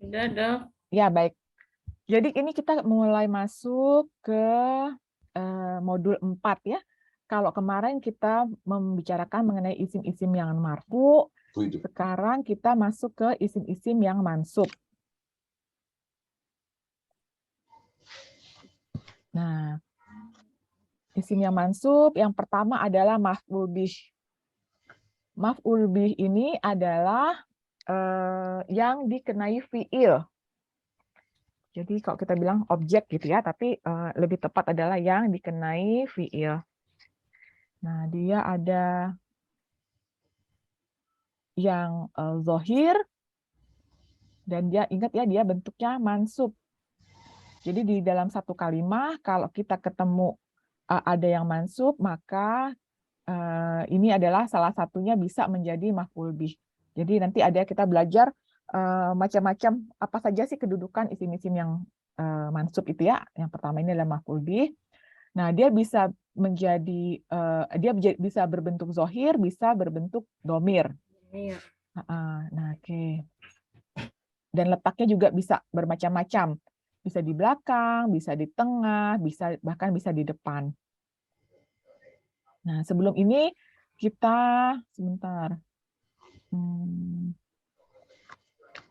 Udah dok. Ya, baik. Jadi ini kita mulai masuk ke modul 4 ya. Kalau kemarin kita membicarakan mengenai isim-isim yang marfu, sekarang kita masuk ke isim-isim yang mansub. Nah, isim yang mansub yang pertama adalah maf'ul bih. Maf'ul bih ini adalah yang dikenai fiil. Jadi kalau kita bilang objek gitu ya, tapi lebih tepat adalah yang dikenai fiil. Nah, dia ada yang zohir, dan dia ingat ya, dia bentuknya mansub. Jadi di dalam satu kalimat, kalau kita ketemu ada yang mansub, maka ini adalah salah satunya bisa menjadi maf'ul bih. Jadi nanti ada kita belajar macam-macam apa saja sih kedudukan isim-isim yang mansub itu ya. Yang pertama ini adalah maf'ul bih. Nah, dia bisa menjadi dia bisa berbentuk zohir, bisa berbentuk domir. Iya. Nah, oke. Dan letaknya juga bisa bermacam-macam. Bisa di belakang, bisa di tengah, bisa bahkan bisa di depan. Nah, sebelum ini kita sebentar.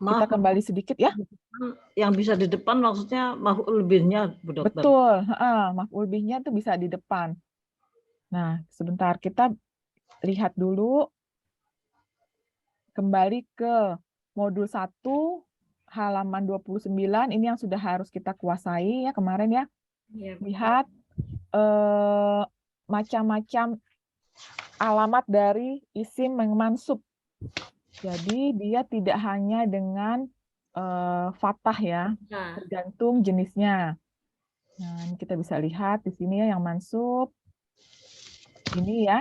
Kita Maaf, kembali sedikit ya. yang bisa di depan maksudnya maf'ul bihnya, Bu Dokter. Betul, maf'ul bihnya tuh bisa di depan. Nah, sebentar kita lihat dulu kembali ke modul 1 halaman 29 ini yang sudah harus kita kuasai ya kemarin ya. Iya, Lihat macam-macam alamat dari isim yang mansub. Jadi dia tidak hanya dengan fathah ya, Nah, tergantung jenisnya. Nah, ini kita bisa lihat di sini ya yang mansub. Ini ya.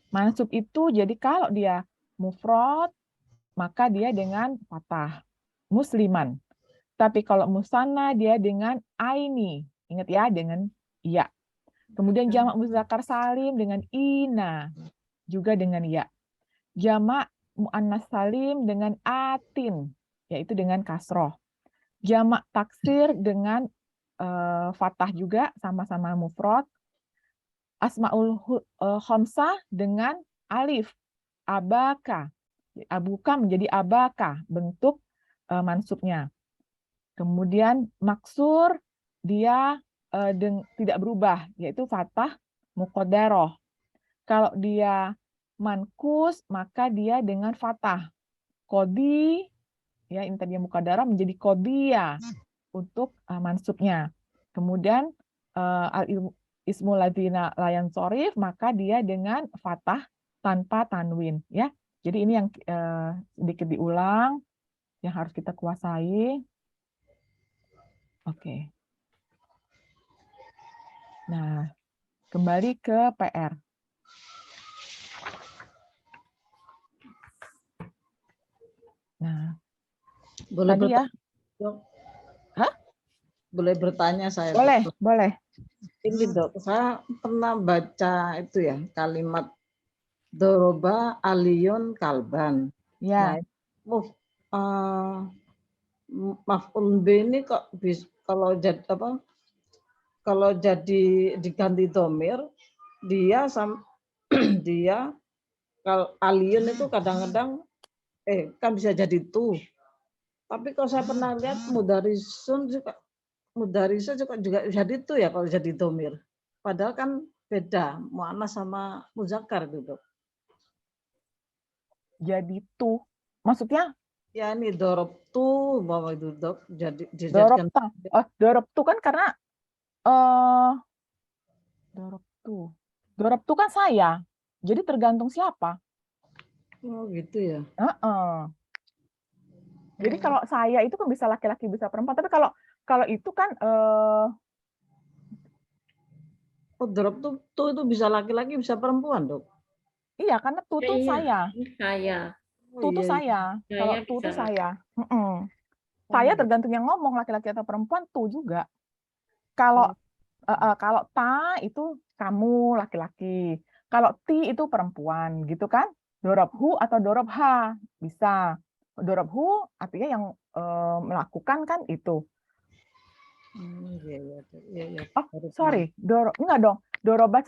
Mansub itu jadi kalau dia mufrad, maka dia dengan fathah. Musliman. Tapi kalau musanna dia dengan aini. Ingat ya, dengan iya. Kemudian jamak muzakkar salim dengan ina. Juga dengan ya. Jamak muannas salim dengan atin, yaitu dengan kasroh. Jamak taksir dengan fathah juga, sama-sama mufrad. Asmaul khamsah dengan alif, abaka. Abuka menjadi abaka, bentuk mansubnya. Kemudian maksur, dia tidak berubah, yaitu fathah muqaddarah. Kalau dia mankus, maka dia dengan fathah. Kodi, ya ini tadi muqaddarah menjadi kodiya untuk mansubnya. Kemudian ismul ladzina layan sorif, maka dia dengan fathah tanpa tanwin. Ya, jadi ini yang sedikit diulang, yang harus kita kuasai. Oke. Nah, kembali ke PR. Nah, boleh tadi ya. bertanya, Dok? Hah? Boleh bertanya saya, Dok? Boleh, boleh. Ini, Dok, saya pernah baca itu ya, kalimat doroba aliyun kalban. Nah, Ya, maf'ul bih ini kok bisa kalau jadi apa? Kalau jadi diganti domir, dia dia kalau alien itu kadang-kadang kan bisa jadi tuh. Tapi kalau saya pernah lihat mudarisa juga jadi tuh ya kalau jadi domir. Padahal kan beda muannas sama muzakkar gitu. jadi tuh. Maksudnya Ya ini dorob tuh bahwa itu dok jadi dorob dijadikan tang. Oh, dorob tuh kan karena eh dorob tuh. Dorob tuh kan saya. Jadi tergantung siapa. oh gitu ya. Heeh. Jadi kalau saya itu kan bisa laki-laki bisa perempuan. Tapi kalau kalau itu kan Oh dorob tuh itu bisa laki-laki bisa perempuan dok. iya karena tuh Ya, tuh iya, saya. ini saya. Tuh Oh tuh iya, iya. saya. Kalau Saya tuh bisa tuh laki. saya. Heeh. Saya Oh, tergantung yang ngomong laki-laki atau perempuan tuh juga. Kalau oh, kalau ta itu kamu laki-laki. Kalau ti itu perempuan gitu kan? Dorob hu atau dorob ha bisa. Dorobhu artinya yang melakukan kan itu. Iya. Oh, sorry. Enggak dong. Dorobat,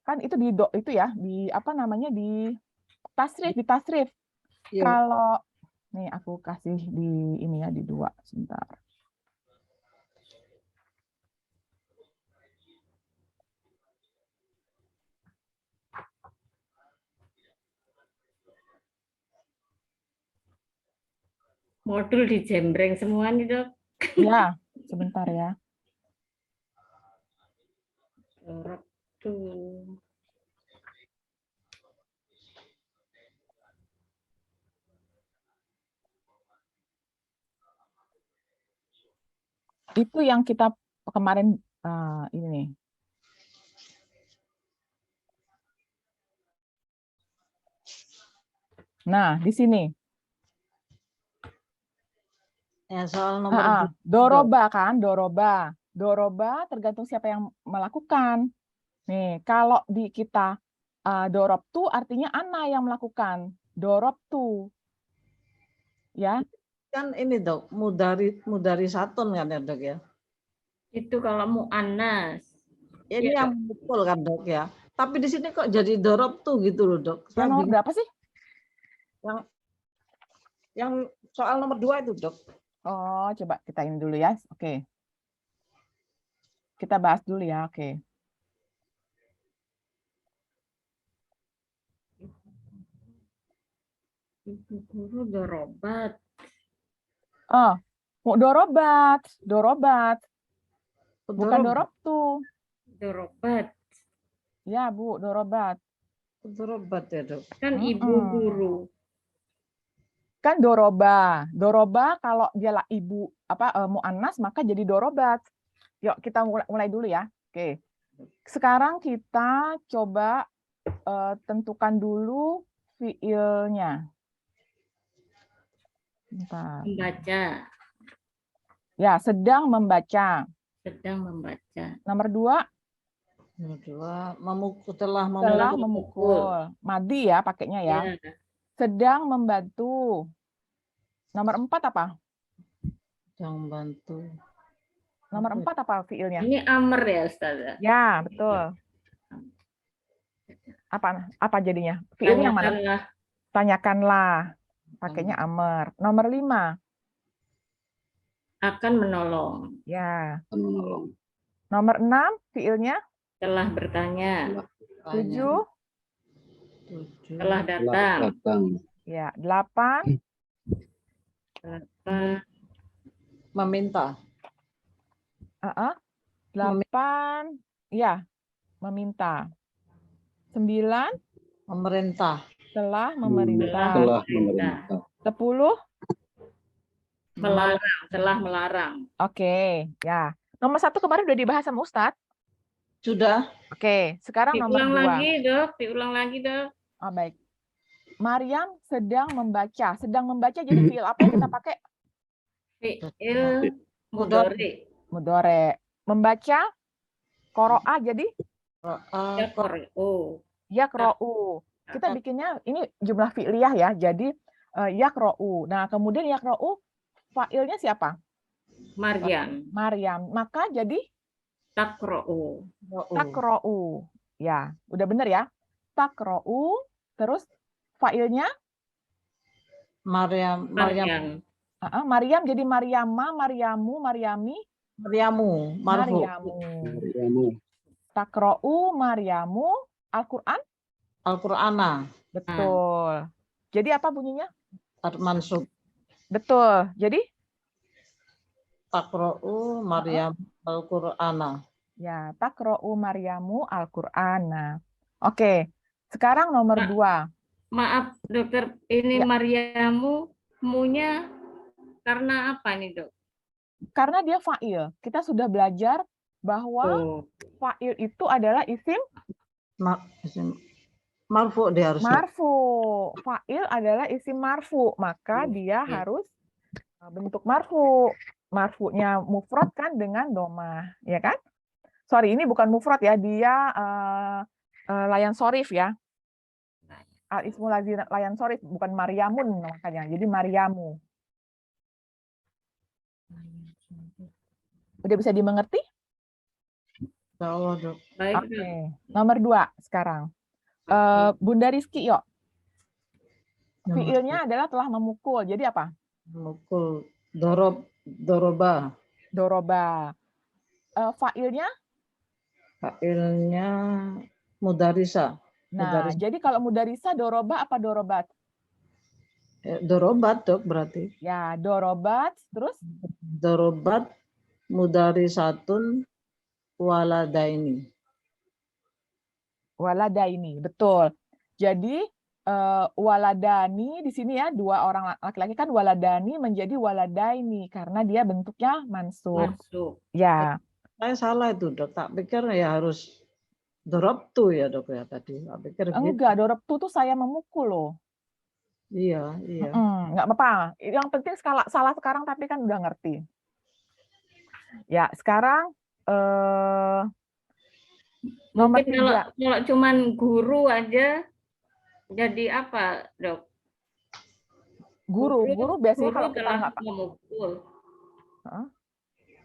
kan itu itu ya, di apa namanya, di tasrif. Iya. Kalau nih aku kasih di ini ya, di 2 sebentar. Modul dijembreng semua nih, Dok. Ya, sebentar ya. Dorab tuh. Itu yang kita kemarin ini nih. Nah, di sini. Ya, soal nomor 2. Doroba kan, doroba tergantung siapa yang melakukan. Nih, kalau di kita dorob tuh artinya ana yang melakukan. Dorob tuh. Ya. Kan ini, Dok, mudari satun kan ya, Dok ya? Itu kalau mu'annas. Ini Ya, yang betul kan, Dok ya? Tapi di sini kok jadi dorob tuh gitu loh, Dok. Yang nomor berapa sih? Yang soal nomor 2 itu, Dok. Oh, coba kita ini dulu ya. Oke. Kita bahas dulu ya. Oke. Ibu guru dorobat. Oh, dorobat. Bukan dorob tuh. Dorobat. Ya, Bu, dorobat. Dorobat ya, Dok. Kan ibu guru. Kan doroba kalau dia lah ibu muannas maka jadi dorobat. Yuk kita mulai dulu ya. Oke, sekarang kita coba tentukan dulu fiilnya. Bentar. Membaca. Ya, sedang membaca. Nomor 2. Telah memukul. Madi ya pakainya ya. Sedang membantu. Nomor 4 apa? Sedang membantu. Nomor 4 apa fiilnya? Ini amr ya, Ustazah? Ya, betul. Apa jadinya? Fiilnya yang mana? Tanyakanlah. Pakainya amr. Nomor 5. Akan menolong. Ya. Nomor 6 fiilnya? Telah bertanya. 7. Telah datang. Ya, 8. Meminta. 8. Ya, meminta. 9. Memerintah. Telah memerintah. 10. Melarang. Telah melarang. Oke, ya. Nomor 1 kemarin udah dibahas sama Ustadz. Sudah. Oke, sekarang nomor 2. Diulang lagi, Dok. Oh, baik. Maryam sedang membaca. Sedang membaca jadi fiil apa yang kita pakai? Fiil mudhari. Mudhari. Membaca qoro'a jadi yaqra'u. Kita bikinnya ini jumlah fi'liyah ya. Jadi yaqra'u. Nah, kemudian yaqra'u fa'ilnya siapa? Maryam. Maka jadi taqra'u. Ya, udah bener ya. Taqra'u, terus fa'ilnya Maryam. Maryam jadi Maryama, Maryamu, Maryami. Maryamu. Taqra'u, Maryamu, Al-Qur'an? Al-Qur'ana. Betul. Jadi apa bunyinya? Mansub. Betul. Jadi Taqra'u Maryam Al-Qur'ana. Ya, taqra'u Maryamu Al-Qur'ana. Oke. Sekarang nomor 2. Maaf, Dokter. Ini ya. Maryamu munya karena apa nih, Dok? Karena dia fa'il. Kita sudah belajar bahwa fa'il itu adalah isim marfu dia harus. Marfu. Fa'il adalah isim marfu, maka dia harus bentuk marfu. Marfunya mufrad kan dengan domah, ya kan? Sorry, ini bukan mufrad ya, dia layan sorif ya. Al ismu ladzi layan sorif, bukan Maryamun makanya. Jadi Maryamu. Udah bisa dimengerti? Insya Allah, Dok. Baik, Oke. Dok. Nomor 2 sekarang. Bunda Rizky, yuk. Fiilnya adalah telah memukul. Jadi apa? Memukul. Doroba. Doroba. Failnya? Failnya mudarisa. Nah, jadi kalau mudarisa doroba apa dorobat? Dorobat, Dok, berarti. Ya, dorobat. Terus? Dorobat mudarisatun waladaini. Waladaini, betul. Jadi waladani di sini ya, 2 orang laki-laki kan waladani menjadi waladaini karena dia bentuknya mansub. Masuk. Ya. Saya salah itu, Dok. Tak pikir ya harus dorobtu ya, Dok, ya tadi. Tak pikir gitu. Enggak, dorobtu tuh saya memukul loh. Iya. Enggak apa-apa. Yang penting salah sekarang tapi kan udah ngerti. Ya, sekarang nomor Mungkin 3. kalau cuman guru aja jadi apa, Dok? Guru biasanya kalau kita telah nggak memukul.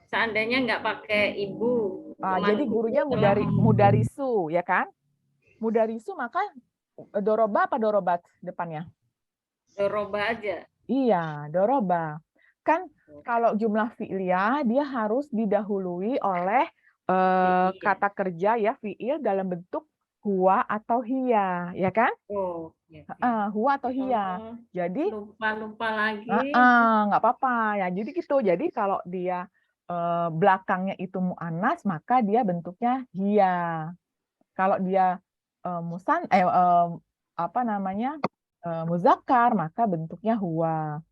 Seandainya nggak pakai ibu. jadi gurunya mudarisu, ya kan? Mudarisu maka doroba apa dorobat depannya? Doroba aja. Iya, doroba. Kan kalau jumlah fi'liyah dia harus didahului oleh kata kerja ya fi'il dalam bentuk huwa atau hiya, ya kan? Oh, ya. Huwa atau hiya. Jadi lupa lagi. Nggak apa-apa ya. Jadi gitu. Jadi kalau dia belakangnya itu mu'annas maka dia bentuknya hiya. Kalau dia muzakkar maka bentuknya huwa.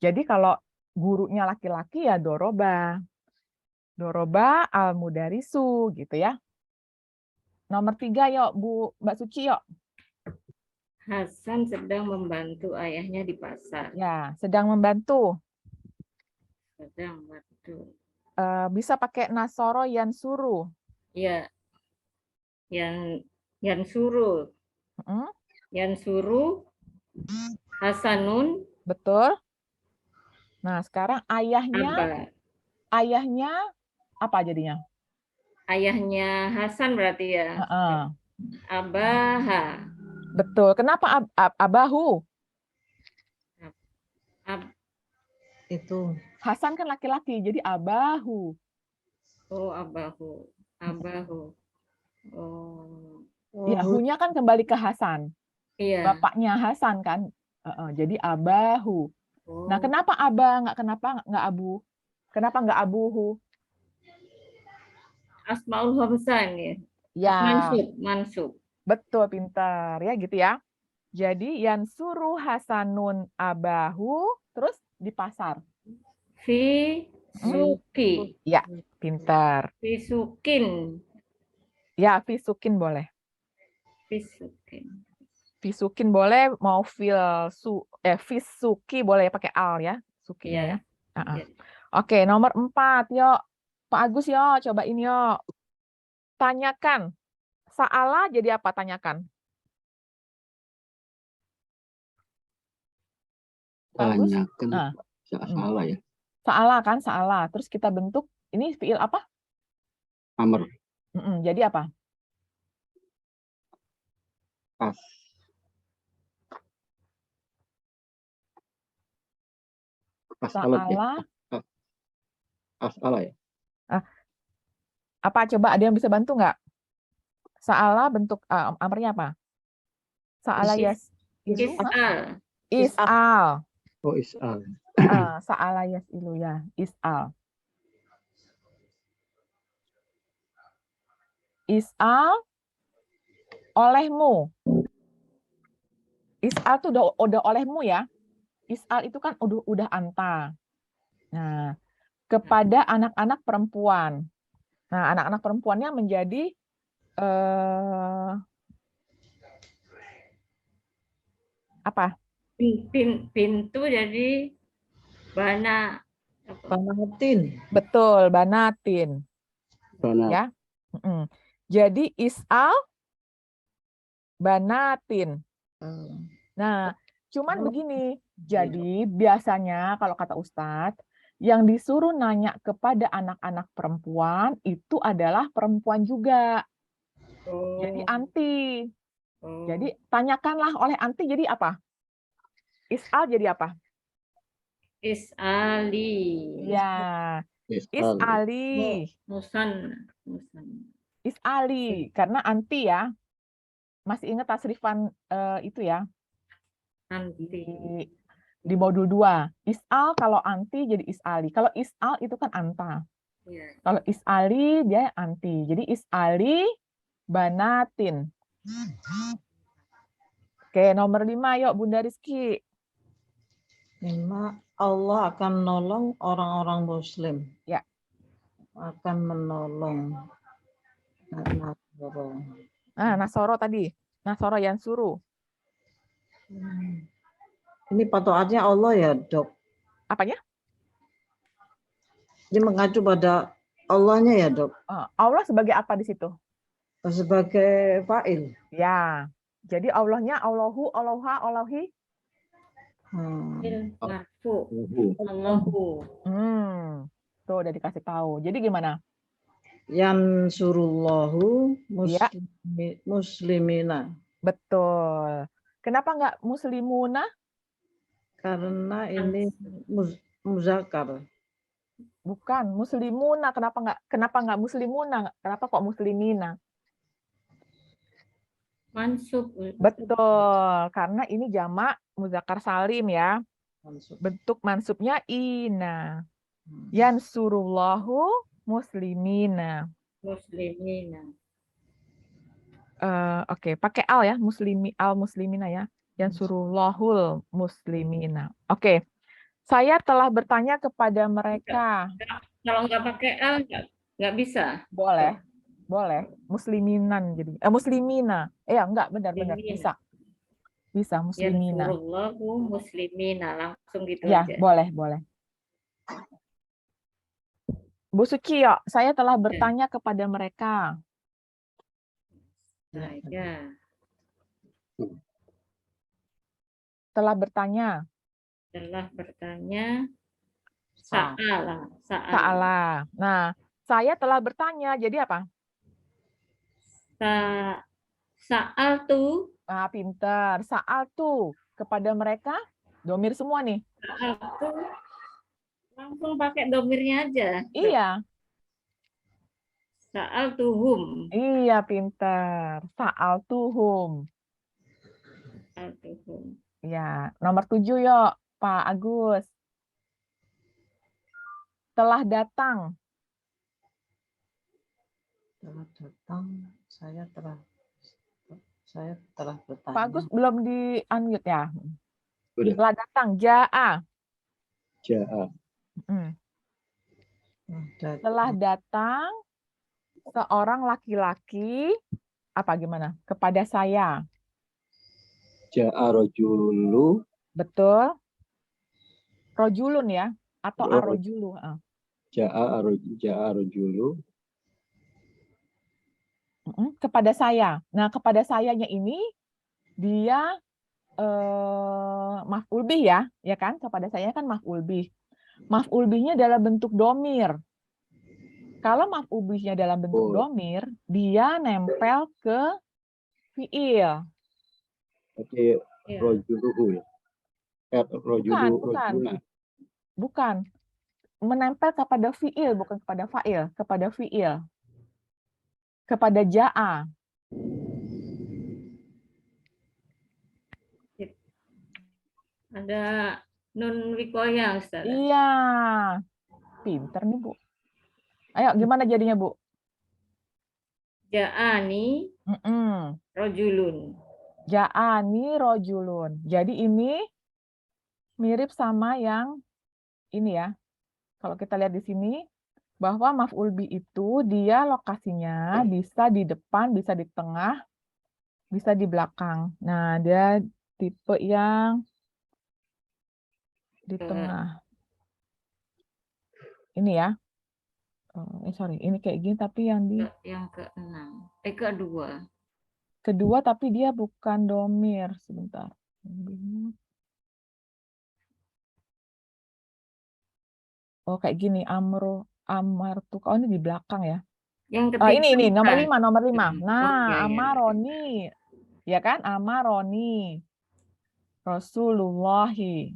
Jadi kalau gurunya laki-laki ya doroba. Doroba al-mudarisu gitu ya. Nomor 3 yuk Mbak Suci yuk. Hasan sedang membantu ayahnya di pasar. Ya, sedang membantu. Sedang membantu. Bisa pakai nasoro yansuru. Ya. Yansuru. Yansuru Hasanun. Betul. Nah, sekarang ayahnya apa jadinya? Ayahnya Hasan berarti ya. Abaha. Betul. Kenapa abahu? Itu. Hasan kan laki-laki, jadi abahu. Oh, abahu. Oh. Ya, hu-nya kan kembali ke Hasan. Iya. Bapaknya Hasan kan. Jadi abahu. Oh. Nah, kenapa kenapa nggak abu? Kenapa nggak abuhu? Asmaul Hamzah ya. Ya. Mansub. Betul, pintar ya gitu ya. Jadi yansuru Hasanun abahu, terus di pasar. Fi suki. Ya, pintar. Fisukin. Ya, fisukin boleh. Fisukin boleh, mau fisuki boleh pakai al ya, sukinya ya. Oke, nomor 4 yuk. Pak Agus yuk, cobain yuk. Tanyakan. Sa'ala jadi apa tanyakan? Tanyakan. Sa'ala ya. Sa'ala kan, sa'ala. Terus kita bentuk, ini fi'il apa? Amr. Jadi apa? As'ala ya. Apa coba ada yang bisa bantu nggak? Sa'ala bentuk amrnya apa? Sa'ala is'al. Oh, is'al. Sa'ala yas'ilu ya, is'al. Is'al olehmu. Is'al tuh udah olehmu ya. Is'al itu kan udah anta. Nah, kepada anak-anak perempuan. Nah, anak-anak perempuannya menjadi apa? Pintu jadi banatin. Betul, banatin. Ya. Jadi is'al banatin. Nah, cuman begini. Jadi biasanya kalau kata Ustadz, yang disuruh nanya kepada anak-anak perempuan itu adalah perempuan juga. Jadi anti. Jadi tanyakanlah oleh anti jadi apa? Is'al jadi apa? Is'ali. Ya. Is'ali. Musan. Is'ali. Karena anti ya. Masih ingat tasrifan itu ya? Anti. Di modul 2. Is'al kalau anti jadi is'ali. Kalau is'al itu kan anta. Ya. Kalau is'ali dia anti. Jadi is'ali banatin. Oke, nomor 5 yuk Bunda Rizky. 5. Allah akan menolong orang-orang muslim. Ya. Akan menolong. Nasoro tadi. Nasoro yang suruh. Ini patokannya Allah ya, Dok? Apanya? Ini mengacu pada Allahnya ya, Dok? Allah sebagai apa di situ? Sebagai fa'il. Ya. Jadi Allahnya Allahu, Allaha, Allahi. Allahu. Tuh udah dikasih tahu. Jadi gimana? Yansurullahu muslimina. Betul. Kenapa nggak muslimuna? Karena ini muzakkar. Bukan, muslimuna. Kenapa nggak muslimuna? Kenapa kok muslimina? Mansub. Betul, karena ini jamak muzakkar salim ya. Bentuk mansubnya ina. Yansurullahu muslimina. Oke, pakai al ya, al muslimina ya. Yansurullahul muslimina. Oke. Saya telah bertanya kepada mereka. Kalau nggak pakai al nggak bisa. Boleh. Boleh. Musliminan jadi. Muslimina. Enggak, benar bisa. Bisa muslimina. Yansurullahu muslimina, langsung gitu ya, aja. Boleh. Bu Suci, saya telah bertanya kepada mereka. Saya telah bertanya. Sa'ala. Nah, saya telah bertanya. Jadi apa? Sa'al tuh. Pintar. Sa'al tuh kepada mereka. Domir semua nih. Sa'al tuh langsung pakai domirnya aja. Iya. Sa'al tuhum. Iya, pintar. Sa'al tuhum. Ya, nomor 7 yuk, Pak Agus. Telah datang. Telah datang, saya telah bertanya. Pak Agus belum di-unmute ya? Udah. Telah datang, ja'a. Telah datang seorang laki-laki, apa gimana? Kepada saya. Ja'a rojulu. Betul. Rojulun ya? Atau arojulu. Ja'a rojulu. Kepada saya. Nah, kepada sayanya ini dia maf'ul bih ya kan? Kepada saya kan maf'ul bih. Maf'ul bihnya dalam bentuk domir. Kalau maf'ul bihnya dalam bentuk domir, dia nempel ke fi'il. Oke, rojuluhu ya. Bukan. Menempel kepada fi'il, bukan kepada fa'il. Kepada fi'il. Kepada ja'a. Ada nun wikoya, Ustaz. Iya. Pinter nih, Bu. Ayo, gimana jadinya, Bu? Ja'ani rojulun. Ja'ani rojulun. Jadi ini mirip sama yang ini ya. Kalau kita lihat di sini, bahwa maf'ul bih itu dia lokasinya bisa di depan, bisa di tengah, bisa di belakang. Nah, dia tipe yang di tengah. Ini ya. Sorry, ini kayak gini tapi yang di yang ke-6. Ke-2. kedua tapi dia bukan domir. Sebentar. Oh, kayak gini, amartu. Oh, ini di belakang ya. Yang ketiga Ini nomor bukan. 5, nomor 5. Oh, Nah, iya, iya. amaroni. Ya kan? Amaroni. Rasulullahi.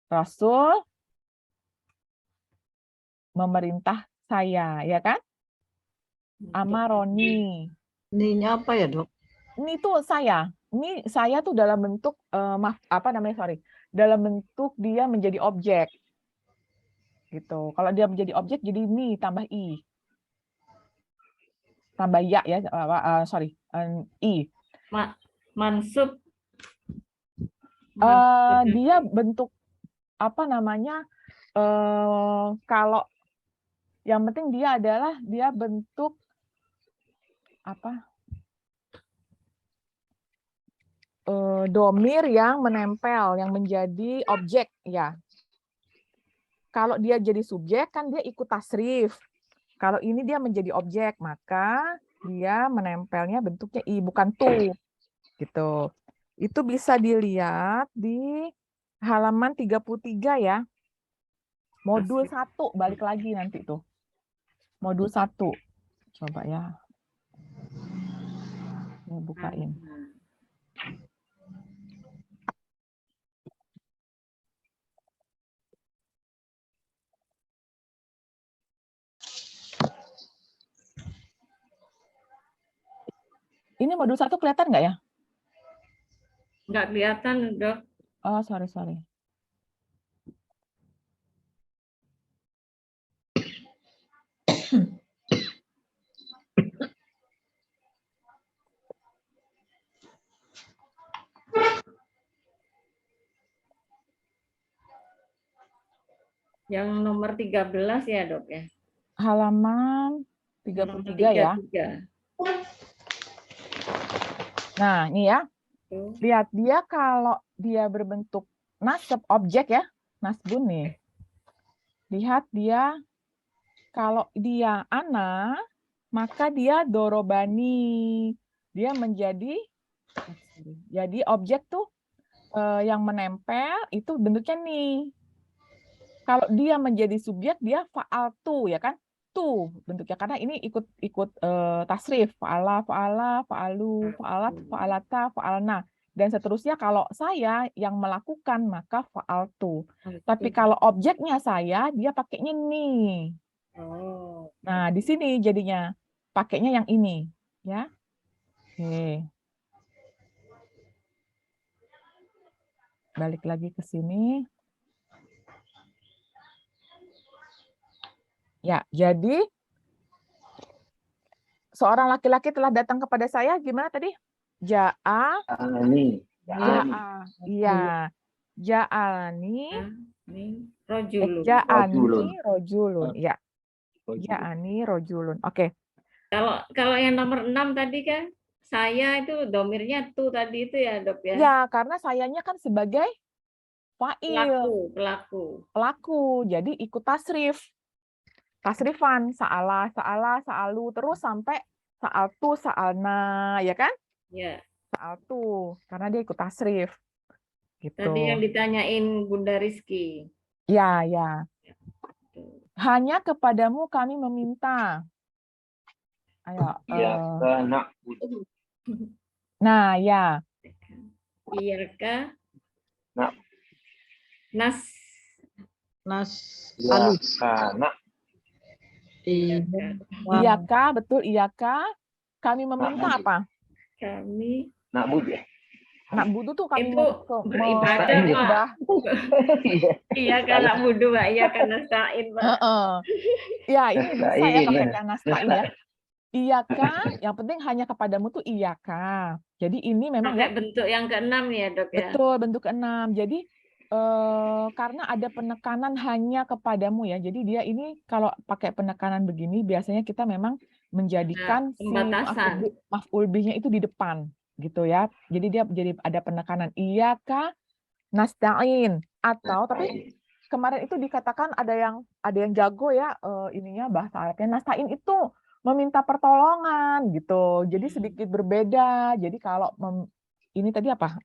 Rasul memerintah saya, ya kan? Amaroni. Ininya apa ya, Dok? Ini tuh saya. Ini saya tuh dalam bentuk dalam bentuk dia menjadi objek. Gitu. Kalau dia menjadi objek jadi ini tambah i. Tambah ya i. Mansub. Dia bentuk apa namanya? Kalau yang penting dia adalah dia bentuk apa? Domir yang menempel, yang menjadi objek ya. Kalau dia jadi subjek kan dia ikut tasrif. Kalau ini dia menjadi objek, maka dia menempelnya bentuknya i, bukan tu. Gitu. Itu bisa dilihat di halaman 33 ya. Modul 1, balik lagi nanti tuh. Modul 1. Coba ya. Saya bukain. Ini modul 1 kelihatan nggak ya? Nggak kelihatan, Dok. Oh, sorry. Yang nomor 13 ya, Dok ya. Halaman 33 ya. Nah, ini ya. Lihat dia kalau dia berbentuk nasab objek ya, nasbun nih. Lihat dia kalau dia ana, maka dia dorobani. Dia menjadi objek tuh yang menempel itu bentuknya nih. Kalau dia menjadi subjek dia fa'altu ya kan? Tuh bentuknya karena ini ikut tasrif, fa'ala, fa'alu, fa'alat, fa'alata, fa'alna. Dan seterusnya kalau saya yang melakukan maka fa'altu. Tapi kalau objeknya saya dia pakainya nih. Nah, di sini jadinya pakainya yang ini, ya. Oke. Balik lagi ke sini. Ya, jadi seorang laki-laki telah datang kepada saya, gimana tadi? Ja'a. Iya. Ja'ani. Ja'ani rojulun. Ya. Ja'ani rojulun. Oke. Kalau yang nomor 6 tadi kan, saya itu domirnya tu tadi itu ya, Dok ya? Ya, karena sayanya kan sebagai fa'il. Pelaku. Jadi ikut tasrif. Tasrifan, sa'ala, sa'alu, terus sampai sa'altu, sa'alna, ya kan? Ya. Sa'altu, karena dia ikut tasrif. Gitu. Tadi yang ditanyain Bunda Rizky. Ya. Hanya kepadamu kami meminta. Ayo. Nah, ya. Iyaka. Iyaka, betul, iyaka. Kami meminta apa? Kami Na'budu tuh kami beribadah, Pak. Iya kan na'budu, Pak. Iya kan nasta'in, Pak. Ya, ini bisa ya pakai nasta'in ya. Iyaka, yang penting hanya kepadamu tuh iyaka. Jadi ini memang pakai bentuk yang ke-6 ya, Dok ya. Betul, bentuk ke-6. Jadi karena ada penekanan hanya kepadamu ya. Jadi dia ini kalau pakai penekanan begini biasanya kita memang menjadikan si maf'ul bihnya itu di depan gitu ya. Jadi dia jadi ada penekanan iyaka nasta'in atau tapi kemarin itu dikatakan ada yang jago ya ininya bahasa Arabnya nasta'in itu meminta pertolongan gitu. Jadi sedikit berbeda. Jadi kalau ini tadi apa?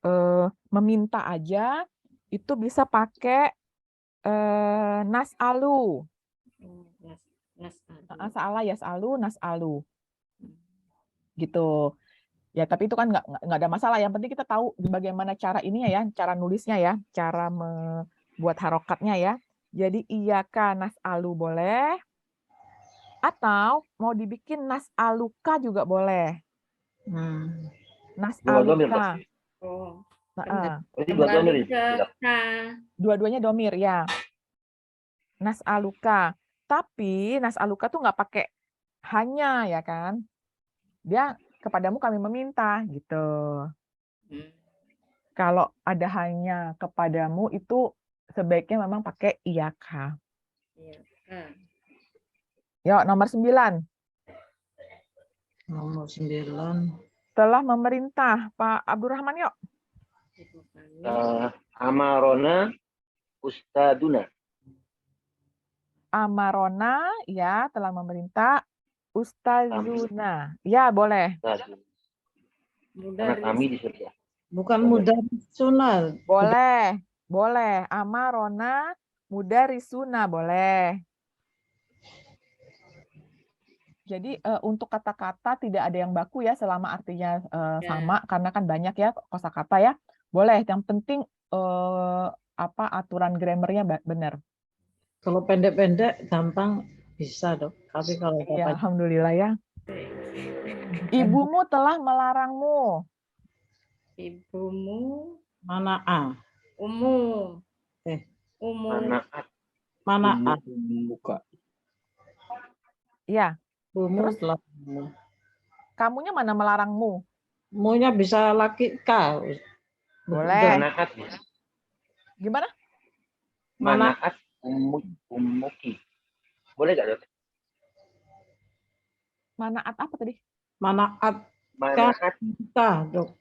Meminta aja itu bisa pakai nas'alu. Sa'ala yas'alu nas'alu. Gitu. Ya, tapi itu kan nggak ada masalah. Yang penting kita tahu bagaimana cara ini ya, cara nulisnya ya, cara membuat harokatnya ya. Jadi iyaka nas'alu boleh, atau mau dibikin nas'aluka juga boleh. Nas'aluka. Oh. Jadi dua domir ini. Dua-duanya domir ya. Nas'aluka. Tapi nas'aluka tuh nggak pakai hanya ya kan. Dia kepadamu kami meminta gitu. Kalau ada hanya kepadamu itu sebaiknya memang pakai iyaka. Yuk, nomor 9. Nomor 9. Telah memerintah. Pak Abdurrahman, yuk. Amarona ustaduna. Amarona, ya, telah memerintah. Ustazuna. Ya, boleh. Karena kami disuruh. Bukan mudarisuna. Boleh. Boleh. Amarona mudarisuna, boleh. Jadi untuk kata-kata tidak ada yang baku ya selama artinya sama, karena kan banyak ya kosakata ya. Boleh, yang penting aturan grammarnya benar. Kalau pendek-pendek gampang bisa dok. Tapi kalau ya, alhamdulillah ya. Ibumu telah melarangmu. Ibumu mana a? Umu. Umu. Mana a? Muka. Ya. Terus kamunya mana melarangmu? Munya bisa laki ka. Boleh. Manaat. Gimana? Manaat umuki. Boleh nggak dok? Manaat apa tadi? Manaat ka dok.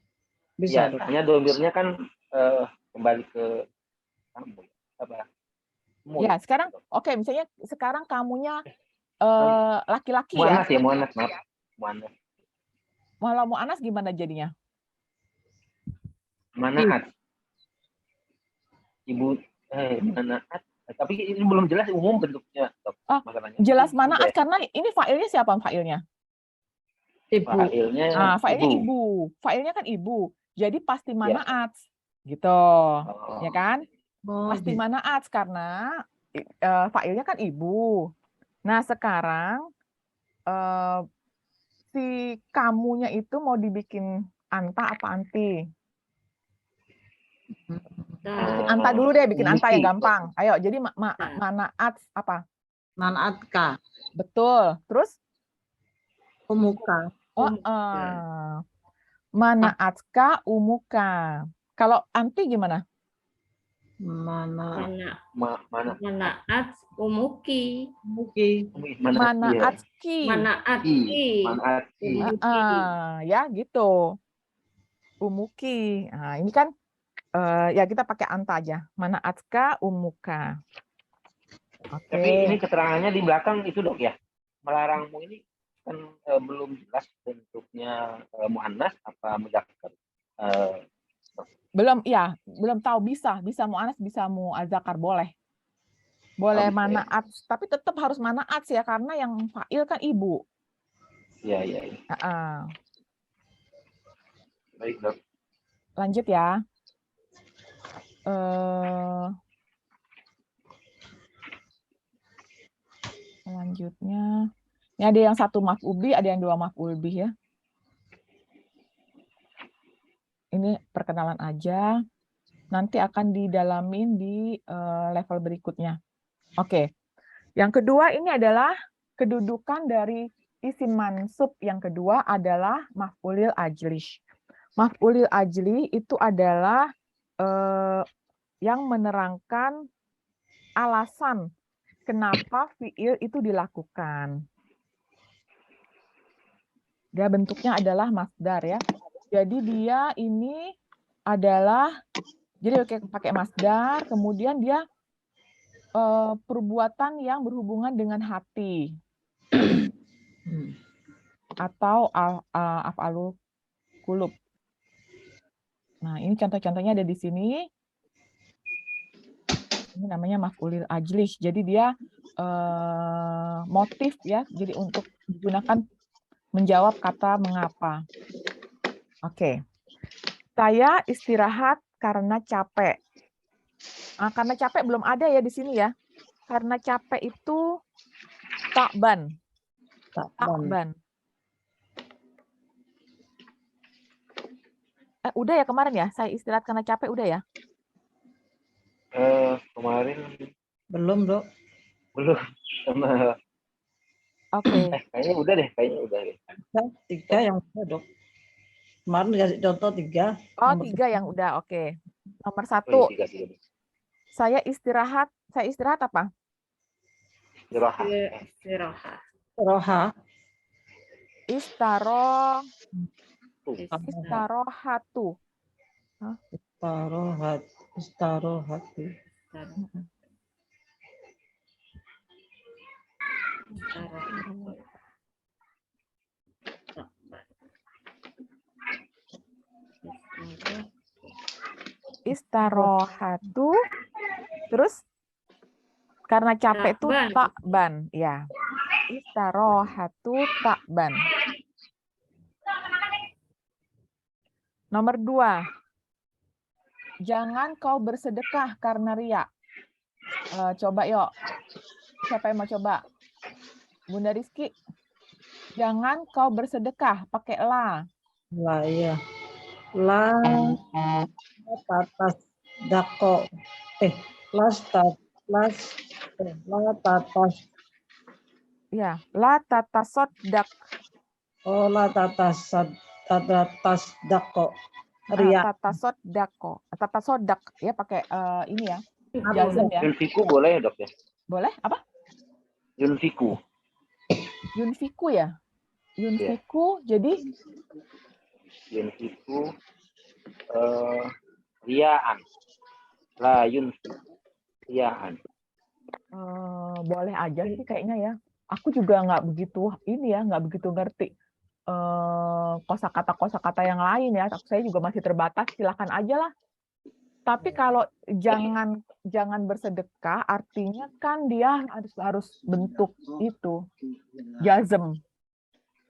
Bisa ya, dok. Hanya domirnya kan kembali ke apa? Ya, sekarang oke, misalnya sekarang kamunya laki-laki ya? Muannas ya, muannas, maaf. Muannas. Kalau muannas gimana jadinya? Manaat. Ibu manaat. Tapi ini belum jelas umum bentuknya. Jelas manaat karena ini failnya siapa failnya? Ibu. Failnya ibu. Failnya kan ibu. Jadi pasti manaat. Gitu. Ya kan? Pasti manaat karena failnya kan ibu. Nah, sekarang si kamunya itu mau dibikin anta apa anti? Bikin anta dulu deh, bikin anta yang gampang. Ayo, jadi manaat apa? Manaat ka. Betul. Terus? Umuka. Manaat ka umuka. Kalau anti gimana? Manaat umuki. Manaatki. Ya gitu. Umuki. Nah, ini kan ya kita pakai anta aja. Manaatka umuka. Oke. Tapi ini keterangannya di belakang itu dok ya. Melarangmu ini kan belum jelas bentuknya muannas apa mudzakkar. Belum tahu bisa mu'anas bisa mu'adzakar boleh manaat, tapi tetap harus manaat ya karena yang fa'il kan ibu. Iya. Baik dok. Lanjut ya. Selanjutnya, ini ada yang satu maf'ul bih, ada yang dua maf'ul bih ya. Ini perkenalan aja. Nanti akan didalamin di level berikutnya. Oke. Yang kedua ini adalah kedudukan dari isim mansub. Yang kedua adalah maf'ulil ajli. Maf'ulil ajli itu adalah yang menerangkan alasan kenapa fi'il itu dilakukan. Dia bentuknya adalah masdar ya. Jadi dia ini adalah, jadi pakai masdar, kemudian dia perbuatan yang berhubungan dengan hati. atau af'alul qulub. Nah, ini contoh-contohnya ada di sini. Ini namanya maf'ulil ajlis. Jadi dia motif ya. Jadi untuk digunakan menjawab kata mengapa. Oke. Saya istirahat karena capek. Nah, karena capek belum ada ya di sini ya. Karena capek itu ta'ban. Ta'ban. Udah ya kemarin ya? Saya istirahat karena capek udah ya? Kemarin Belum, Dok. belum. Oke. Kayaknya udah deh. Tiga yang udah, Dok. Kemarin dikasih contoh 3. Oh, 3 yang udah. Oke. Nomor 1. Oh, iya, 3. Saya istirahat. Saya istirahat apa? Istirahat. Roha. Istarohatu. Istarohati. Istarohatu. Terus karena capek itu ta'ban, ya. Istarohatu ta'ban. Nomor 2. Jangan kau bersedekah karena riya. Coba yuk. Siapa yang mau coba? Bunda Rizky. Jangan kau bersedekah, pakai la. La, iya. La tatas dako. La tatas. Ya, la tatasoddak. Oh, la tatas dako. Ria. Tatasodak ya pakai ini ya. Jazm ya. Yunfiku boleh ya, Dok ya? Boleh? Apa? Yunfiku Ya. Yunfiku jadi Yunfiku riyaan. La yunfiku riyaan. Boleh aja sih kayaknya ya. Aku juga nggak begitu ngerti kosakata yang lain ya. Saya juga masih terbatas. Silakan aja lah. Tapi kalau jangan bersedekah, artinya kan dia harus bentuk itu jazm.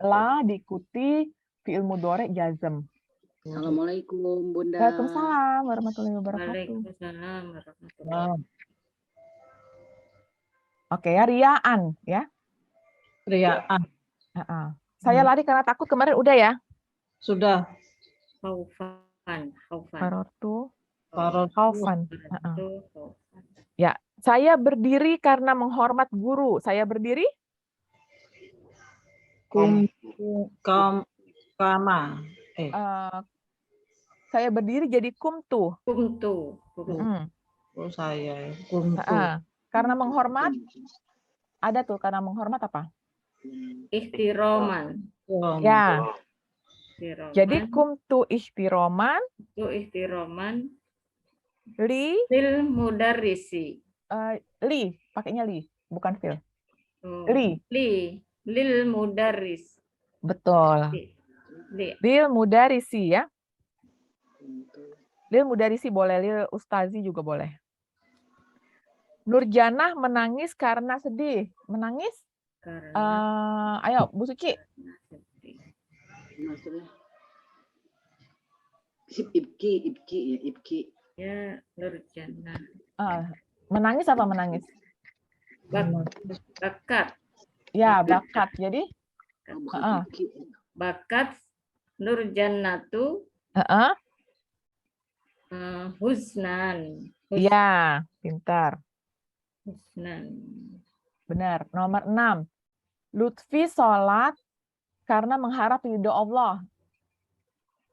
La diikuti fi'il mudhari jazm. Assalamualaikum Bunda. Waalaikumsalam warahmatullahi wabarakatuh. Waalaikumsalam warahmatullahi. Oke ya, riyaan ya. Riaan. Saya lari karena takut kemarin udah ya. Sudah. Khaufan. Khaufan. Ya, saya berdiri karena menghormat guru. Saya berdiri? Kama. Saya berdiri jadi kumtu. Oh, saya kumtu. Karena menghormat ada tuh, karena menghormat apa? Ihtiroman. Ya. Jadi kumtu ihtiroman. Lil mudarrisi. Pakainya li, bukan fil. Lil mudarris. Betul. Lil mudarrisi ya. Lil mudarrisi boleh, lil ustazi juga boleh. Nurjanah menangis karena sedih. Menangis? Ayo, Bu Suci. Ibki. Ya, Nurjanah. Menangis apa menangis? Bakat. Ya, bakat. Jadi? Bakat Nurjannatu. Husnan. Ya, pintar. Husnan. Benar. Nomor 6. Lutfi sholat karena mengharap ridho Allah.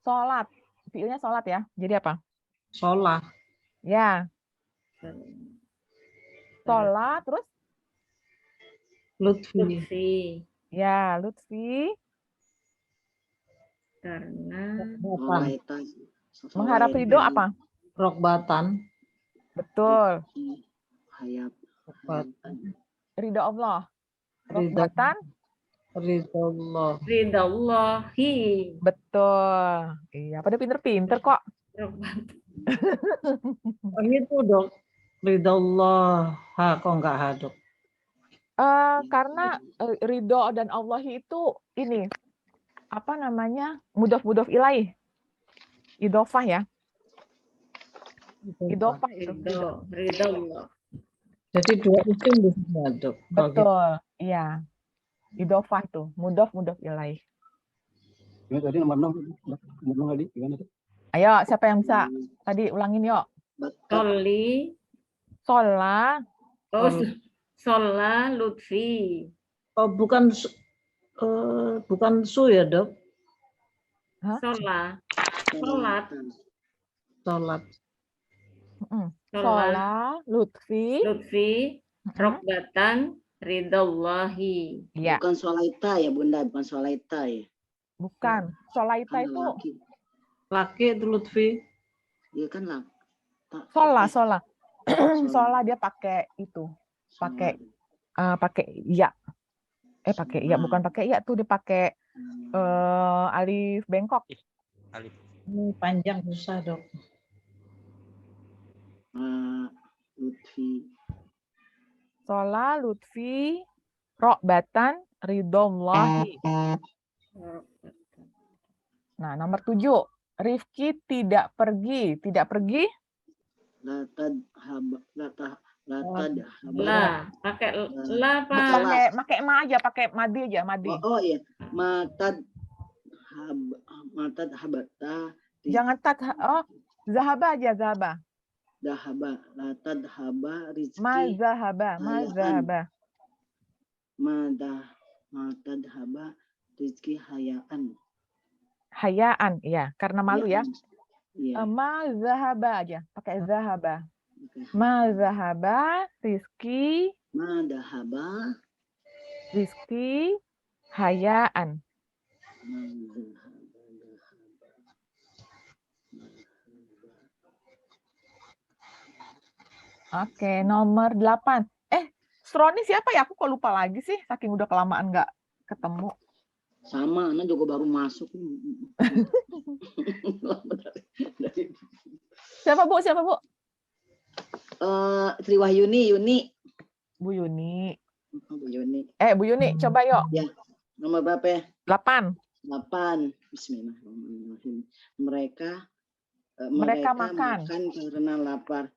Sholat. Fiilnya sholat ya. Jadi apa? Sholat. Ya. Sholat, terus? Lutfi. Ya, Lutfi. Karena mengharap ridho apa? Rokbatan. Betul. Rokbatan. Ridho Allah. Rokbatan. Ridallah. ridallahi. Betul. Iya, pada pinter-pinter kok. Itu dok. Ridallah. Ha, kok enggak ha dok? Karena ridho dan Allah itu ini apa namanya mudhof ilaih, idofah ya, idofah itu. Ridallah. Jadi dua isim di sini ya, dok. Kalau gitu. Betul, iya. Idofah itu mudhof ilaih. Gimana tadi nomor 6 tadi gimana tuh? Ayo, siapa yang bisa tadi ulangin yuk. Sholli. Sholat. Oh, sholla Lutfi. Oh, bukan su ya, dok? Hah? Sholat. Sholat. Sholat. Sholat Lutfi. Lutfi. Rokbatan ridallahi. Iya. Bukan sholaita ya Bunda, bukan sholaita ya. Bukan. Sholaita Kan itu laki. Laki itu Lutfi. Iya kan lah. sholat. Sholat dia pakai itu. Pakai iya. Pakai iya, bukan pakai iya tuh dia pakai alif bengkok. Alif. Ini panjang susah, dok. Lutfi. Sholat Lutfi rokbatan ridallahi. Nah, nomor 7. Rifki tidak pergi. Tidak pergi? Latad haba. La, pakai la apa? Pakai ma aja, pakai madi aja, madi. Oh iya, matad habata. Jangan zahaba aja, zahaba. Dahaba, latad haba rizki. Mazahaba. Matad haba rizki hayaan. Hayaan, ya, karena malu ya. Iya. Mazahaba aja, pakai zahaba. Mazahaba rizki. Madahaba Rizki hayaan. Oke, nomor 8. Stroni siapa ya? Aku kok lupa lagi sih, saking udah kelamaan nggak ketemu. Sama, Ana juga baru masuk. Siapa Bu? Sri Wahyuni, Yuni. Bu Yuni. Bu Yuni. Bu Yuni, coba yuk. Ya. Nomor berapa ya? 8. 8. Bismillahirrahmanirrahim. Mereka makan karena lapar.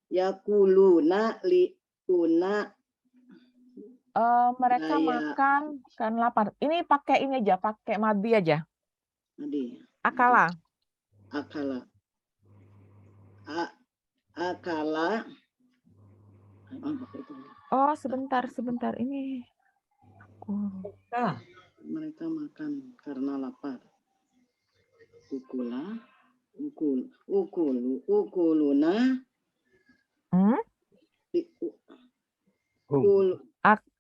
Yakuluna liuna. Mereka makan karena lapar. Ini pakai ini aja, pakai madi aja. Madi. Akala. Akala. Oh, sebentar. Ini. Mereka makan karena lapar. Ukuluna.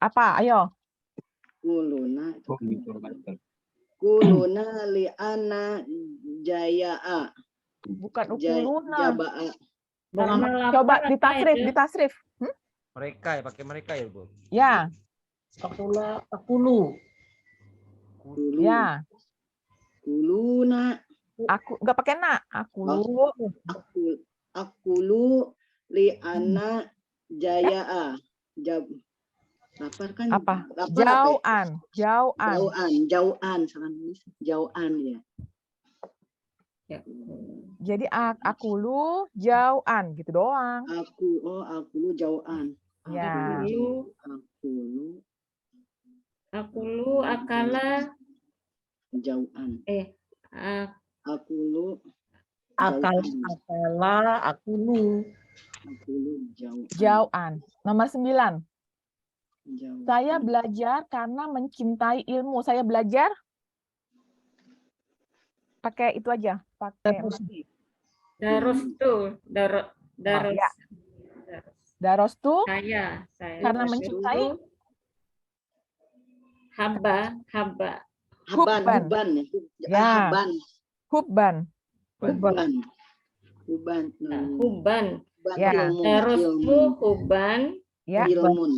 Apa? Ayo. Kuluna li'ana jaya'a. Bukan ukuluna. Coba ditasrif. Mereka ya, pakai mereka ya, Bu. Ya. Akulu. Ya. Kuluna. Aku nggak pakai na. Akulu li'ana jaya'a. Lapar kan? Apa? Lapar jauhan. Jauhan ya. Jadi akulu jauhan gitu doang. Akulu jauhan. Ya. Akulu akala jauhan. Akulu jauhan. Nomor 9. Saya belajar karena mencintai ilmu. Saya belajar pakai itu aja, pakai darostu. Saya karena mencintai hubban. Ya. Darostu hubban. Ya. Ilmun.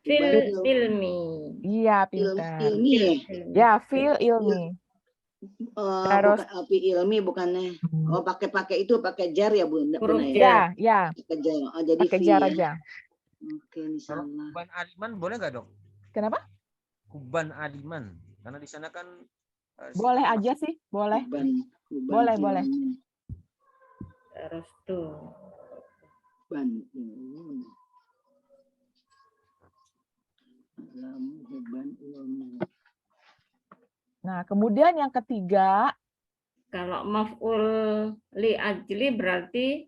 Filmi. Iya, pintar. Ilmi. Ya, fil ilmi. Terus Bukan api ilmi, bukannya. Oh, pakai itu pakai jar ya, Bu? Huruf Benar jar. ya? ya, Pakai jar. Oh, jadi pakai fi jar ya. aja. Oke, ini Kalau salah. Kuban Aliman boleh nggak dok? Kenapa? Kuban Aliman. Karena di sana kan Boleh aja sih, boleh. Kuban Boleh. ilmi. Terus tuh. Kuban ilmi. Kuban ilmi. Nah, kemudian yang ketiga, Kalau maf'ul li ajli berarti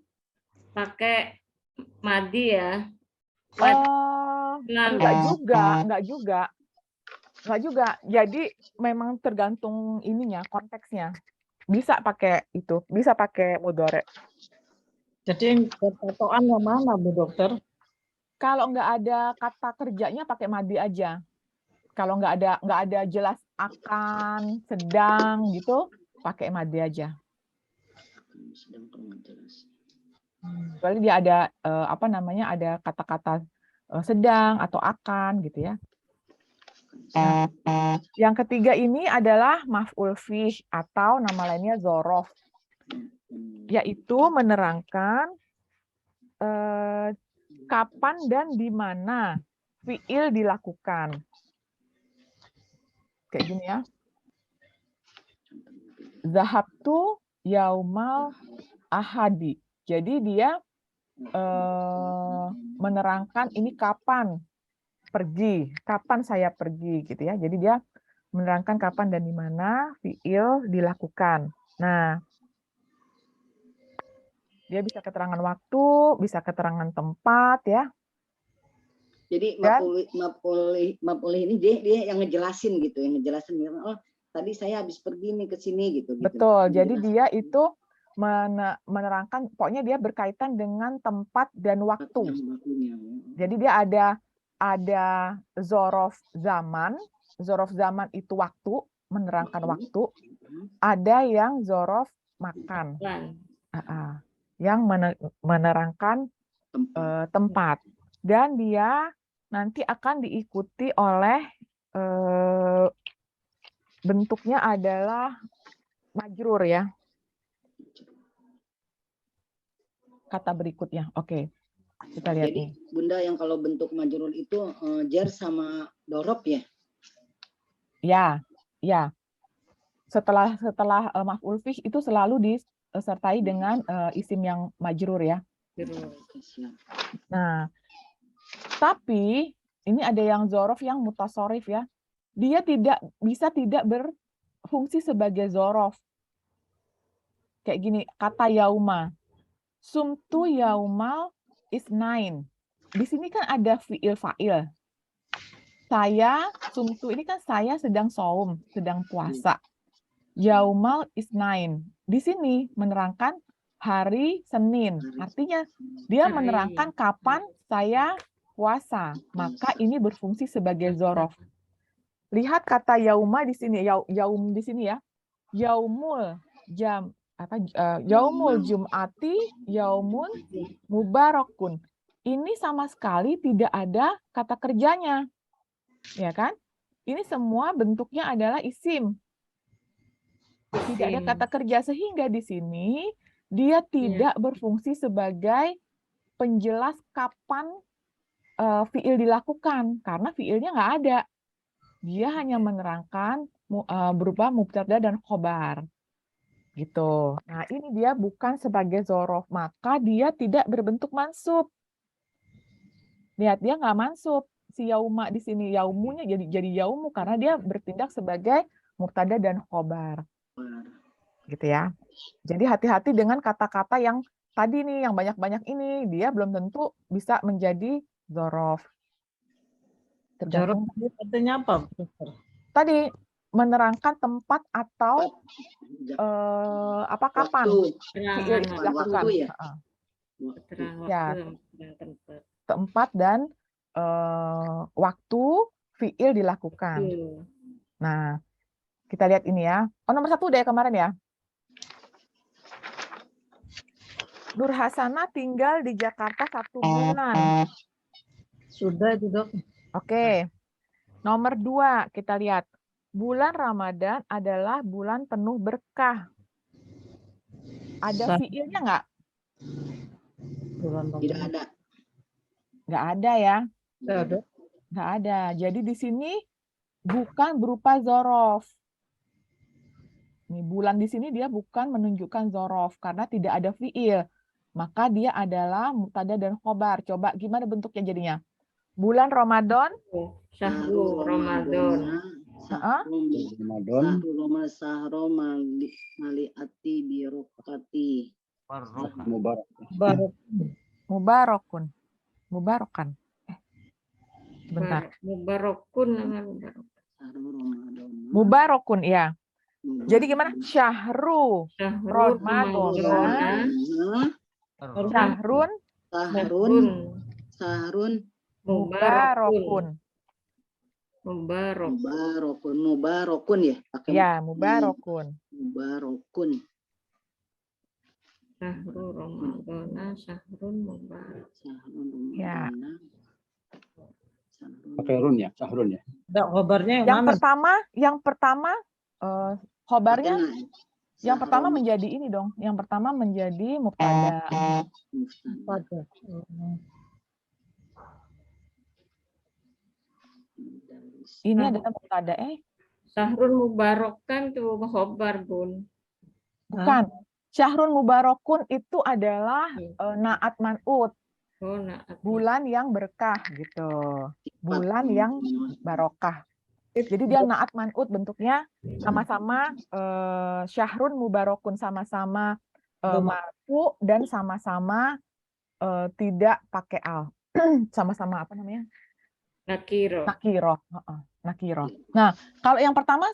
pakai madi ya. enggak juga. Jadi memang tergantung ininya, konteksnya. Bisa pakai itu, bisa pakai mudhari. Jadi pertotoan yang mana, Bu Dokter? Kalau nggak ada kata kerjanya pakai madi aja. Kalau nggak ada jelas akan, sedang gitu, pakai madi aja. Kecuali dia ada ada kata-kata sedang atau akan gitu ya. Yang ketiga ini adalah maf'ul fih atau nama lainnya zorof, yaitu menerangkan kapan dan di mana fiil dilakukan. Kayak gini ya. Zahabtu yaumal ahadi. Jadi dia menerangkan ini kapan pergi, kapan saya pergi gitu ya. Jadi dia menerangkan kapan dan di mana fiil dilakukan. Nah, dia bisa keterangan waktu, bisa keterangan tempat ya. Jadi maf'ul ini dia yang ngejelasin gitu, yang ngejelasin. Oh, tadi saya habis pergi nih ke sini gitu. Betul. Jadi dia itu menerangkan, pokoknya dia berkaitan dengan tempat dan waktu. Jadi dia ada zorof zaman. Zorof zaman itu waktu, menerangkan waktu. Ada yang zorof makan, yang menerangkan tempat. Dan dia nanti akan diikuti oleh bentuknya adalah majrur ya. Kata berikutnya. Oke. Kita lihat Jadi nih. Bunda, yang kalau bentuk majrur itu jar sama dorob ya? Ya. Setelah maf'ul fih itu selalu disertai dengan isim yang majrur ya. Nah, tapi ini ada yang zorof yang mutasorif ya. Dia tidak berfungsi sebagai zorof. Kayak gini, kata yauma. Sumtu yaumal isnain. Di sini kan ada fiil fa'il. Saya, sumtu ini kan saya sedang saum, sedang puasa. Yaumal isnain. Di sini menerangkan hari Senin. Artinya dia menerangkan kapan saya puasa. Maka ini berfungsi sebagai zorof. Lihat kata yauma di sini, yaum di sini ya. Yaumul yaumul jum'ati yaumun mubarakun. Ini sama sekali tidak ada kata kerjanya. Ya kan? Ini semua bentuknya adalah isim. Tidak ada kata kerja, sehingga di sini dia tidak berfungsi sebagai penjelas kapan fiil dilakukan, karena fiilnya nggak ada. Dia hanya menerangkan berupa mubtada dan khobar. Gitu. Nah, ini dia bukan sebagai zorof, maka dia tidak berbentuk mansub. Lihat, dia nggak mansub. Si yauma di sini, yaumunya jadi yaumu karena dia bertindak sebagai mubtada dan khobar. Gitu ya. Jadi hati-hati dengan kata-kata yang tadi nih, yang banyak-banyak ini, dia belum tentu bisa menjadi zorof. Zorof artinya apa? Tadi menerangkan tempat atau kapan fiil dilakukan. Ya, tempat dan waktu fiil dilakukan. Nah, kita lihat ini ya. Oh, nomor 1 udah ya kemarin ya. Nur Hasanah tinggal di Jakarta 1 bulan. Sudah itu, Dok. Oke. Nomor 2 kita lihat. Bulan Ramadan adalah bulan penuh berkah. Ada fiilnya nggak? Bulan Tidak Ramadan. ada. Nggak ada ya. Nggak ada. Nggak ada. Jadi di sini bukan berupa zorof. Nih, bulan di sini dia bukan menunjukkan zorof karena tidak ada fiil. Maka dia adalah mubtada dan khobar. Coba gimana bentuknya jadinya? Bulan Ramadan. Syahrul Ramadan. Ramadan. Sahro maliati birokati. Mubarak. Baru Mubarakun. Mubarakan. Sebentar. Mubarakun namanya. Sahro Ramadan. Mubarakun, ya. Jadi gimana? Syahru Syahrul Ramadan. Ramadan. Syahrun Sahrun Mubarakun. Mubarakun ya. Pakai Ya, Mubarakun. Mubarakun. Syahrul Ramadan. Syahrul Mubarak. Sahrun Ya. Ramadan. Pakai run ya, Syahrun ya. ada khobarnya yang Yang mana? pertama khobarnya Pakai yang pertama Sahrun menjadi ini dong. Yang pertama menjadi mubtada. Pada. Ini adalah mubtada. Syahrul Mubarak kan tuh khobar, Bun. Bukan. Syahrun Mubarakun itu adalah naat man'ut. Oh, nah. Bulan yang berkah gitu. Bulan yang barokah. Jadi dia naat man'ut bentuknya sama-sama syahrun mubarakun, sama-sama marfu dan sama-sama tidak pakai al. Sama-sama apa namanya? Nakiro. Nakiro. Nakiro. Nah, kalau yang pertama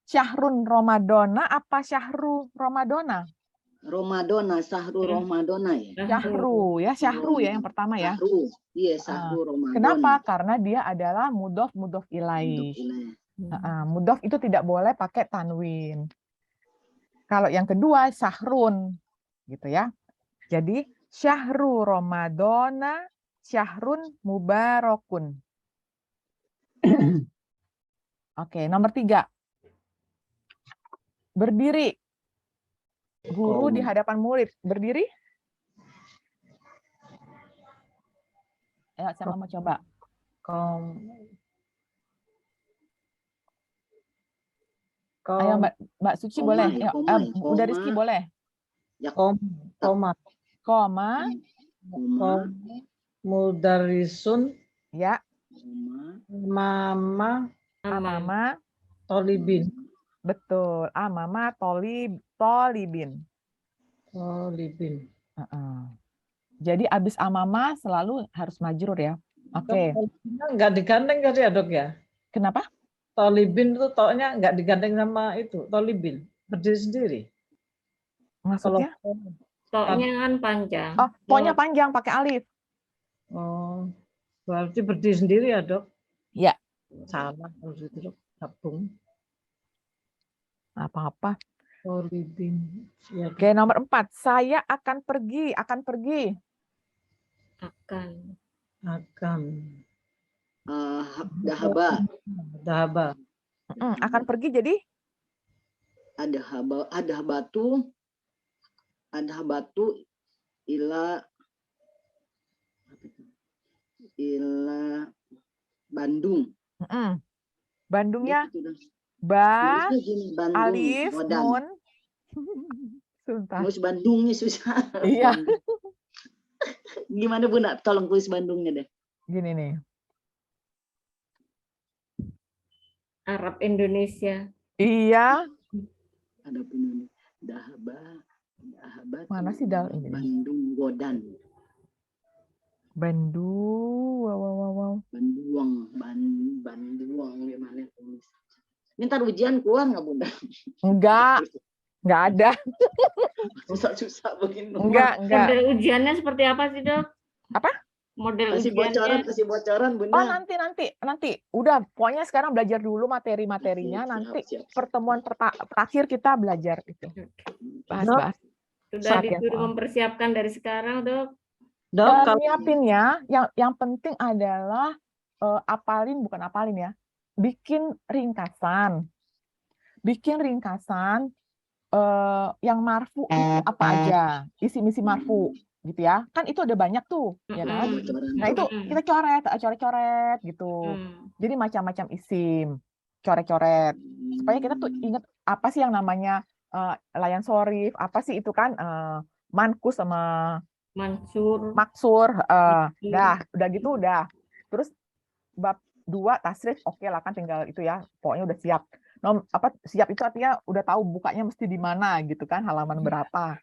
syahrun Ramadana apa syahru Ramadana? Ramadana, Sahru Ramadana ya. Syahru ya, syahru ya yang pertama ya. Sahru, iya Sahru Ramadana. Kenapa? Karena dia adalah mudhof ilaih. Mudhof itu tidak boleh pakai tanwin. Kalau yang kedua syahrun gitu ya. Jadi syahru Ramadana syahrun mubarakun. Oke, nomor 3. Berdiri. Guru di hadapan murid. Berdiri. Ayo, siapa mau coba? Ayo Mbak Suci boleh. Udah Rizky boleh. Koma. Mudarisun. Ya. Amama Tolibin. Betul. Amama Tolibin. Tolibin. Jadi abis amama selalu harus majrur ya. Oke. Nggak digandeng ya dok ya? Kenapa? Tolibin itu toknya nggak digandeng sama itu. Tolibin berdiri sendiri. Maksudnya? Toknya kan panjang. Oh, pokoknya panjang pakai alif. Oh, berarti berdiri sendiri ya dok? Ya. Salah kalau gitu dok. Gabung. Apa-apa. Tolibin. Ya, oke, nomor 4. Saya akan pergi. Akan pergi. Akan. Dahaba. Akan pergi jadi? Ada batu ila Bandung. Bandungnya alif nun. Tulis Bandungnya susah. Iya. Gimana Bunda? Tolong tulis Bandungnya deh. Gini nih. Arab Indonesia. Iya. Ada pun Dahaba. Mana sih dal ini? Bandung Godan. Wow. Banduang gimana tulis? Minta ujian keluar nggak Bunda? Enggak ada. Susah begini. Enggak. Model ujiannya seperti apa sih dok? Apa? Model kasih ujiannya. bocoran Bunda. Oh nanti. Udah, pokoknya sekarang belajar dulu materi-materinya. Nanti pertemuan terakhir kita belajar itu. Bahas. Sudah disuruh mempersiapkan dari sekarang dok. Nyiapinnya, yang penting adalah bukan apalin ya, bikin ringkasan yang marfu itu apa aja, isi-isi marfu gitu ya, kan itu ada banyak tuh ya kan. Nah itu kita coret-coret gitu, jadi macam-macam isim, coret-coret supaya kita tuh ingat apa sih yang namanya layan sorif, apa sih itu kan, mankus sama maksur, udah gitu udah. Terus bab 2 tasrif oke lah kan, tinggal itu ya, pokoknya udah siap. Siap itu artinya udah tahu bukanya mesti di mana gitu kan, halaman berapa.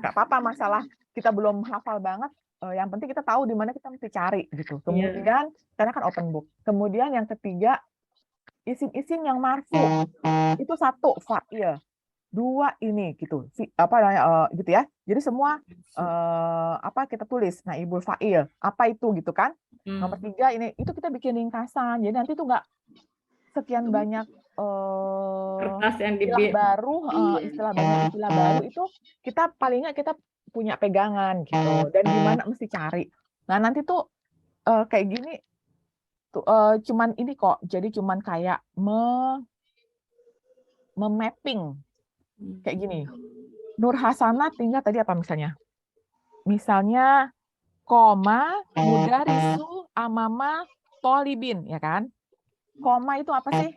Nggak apa-apa masalah kita belum hafal banget, yang penting kita tahu di mana kita mesti cari gitu. Kemudian karena kan open book. Kemudian yang ketiga, isim-isim yang marfu itu 1 fa'il, 2 ini gitu. Gitu ya. Jadi semua kita tulis naibul fa'il, apa itu gitu kan. Nomor 3 ini, itu kita bikin ringkasan. Jadi nanti tuh nggak sekian banyak kertas yang istilah baru itu, kita paling nggak kita punya pegangan gitu, dan gimana mesti cari. Nah nanti tuh kayak gini tuh, cuman ini kok, jadi cuman kayak memapping kayak gini. Nur Hasanah tinggal tadi apa misalnya koma mudarisu amama tolibin, ya kan. Koma itu apa sih?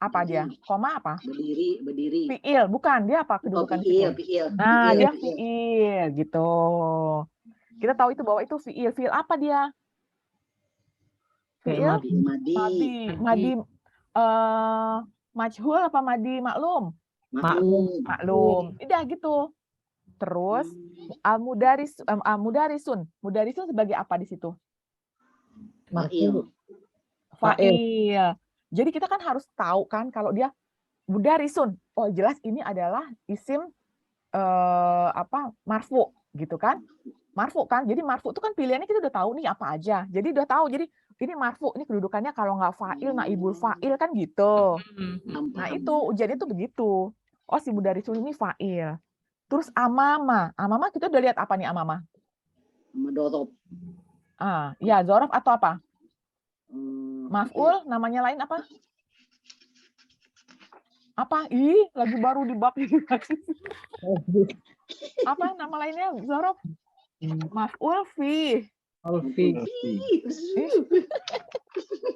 Apa dia? Koma apa? Berdiri. Fiil, bukan. Dia apa kedudukan fiil. Nah, dia fiil gitu. Kita tahu itu bahwa itu fiil. Fiil apa dia? Fiil madi majhul apa madi maklum? Maklum. Udah gitu. Terus mudarisun sebagai apa di situ? Fa'il. Jadi kita kan harus tahu kan kalau dia mudarisun, oh jelas ini adalah isim marfu gitu kan. Marfu kan. Jadi marfu itu kan pilihannya kita udah tahu nih apa aja. Jadi udah tahu. Jadi ini marfu, ini kedudukannya kalau nggak fa'il naibul fa'il kan gitu. Nah, itu ujiannya tuh begitu. Oh, si mudarisun ini fa'il. Terus amama kita udah lihat apa nih amama? Dorob. Ya zorof atau apa? Maf'ul, namanya lain apa? Apa? Lagi baru di bab ini. Apa nama lainnya zorof? Maf'ul fi.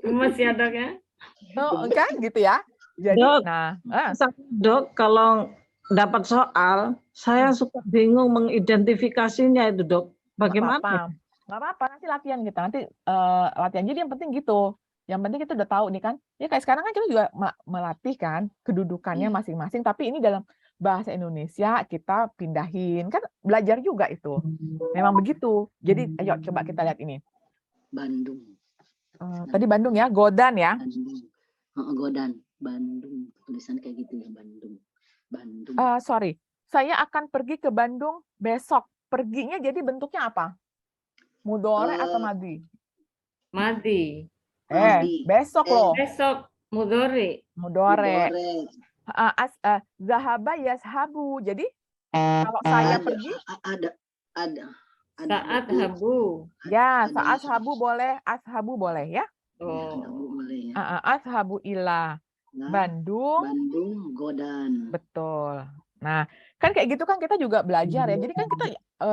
Masih ada kan? Kan gitu ya. Jadi, Dok, kalau dapat soal, saya suka bingung mengidentifikasinya itu, Dok. Bagaimana? Nggak apa-apa, nanti latihan kita. Nanti latihan. Jadi yang penting gitu. Yang penting kita udah tahu nih kan. Ya kayak sekarang kan kita juga melatih kan kedudukannya masing-masing. Tapi ini dalam bahasa Indonesia kita pindahin. Kan belajar juga itu. Memang begitu. Jadi ayo coba kita lihat ini. Bandung. Tadi Bandung ya, Godan ya. Godan, Bandung. Tulisan kayak gitu ya, Bandung. Sorry, saya akan pergi ke Bandung besok. Perginya jadi bentuknya apa? Mudore atau madi? Madi. Besok loh. Besok mudore. Zahaba yashabu. Jadi kalau saya pergi ada. Saat habu. Ya, saat habu boleh, ashabu boleh ya. Ashabu ila Bandung, Godan. Betul. Nah, kan kayak gitu kan kita juga belajar ya. Jadi kan kita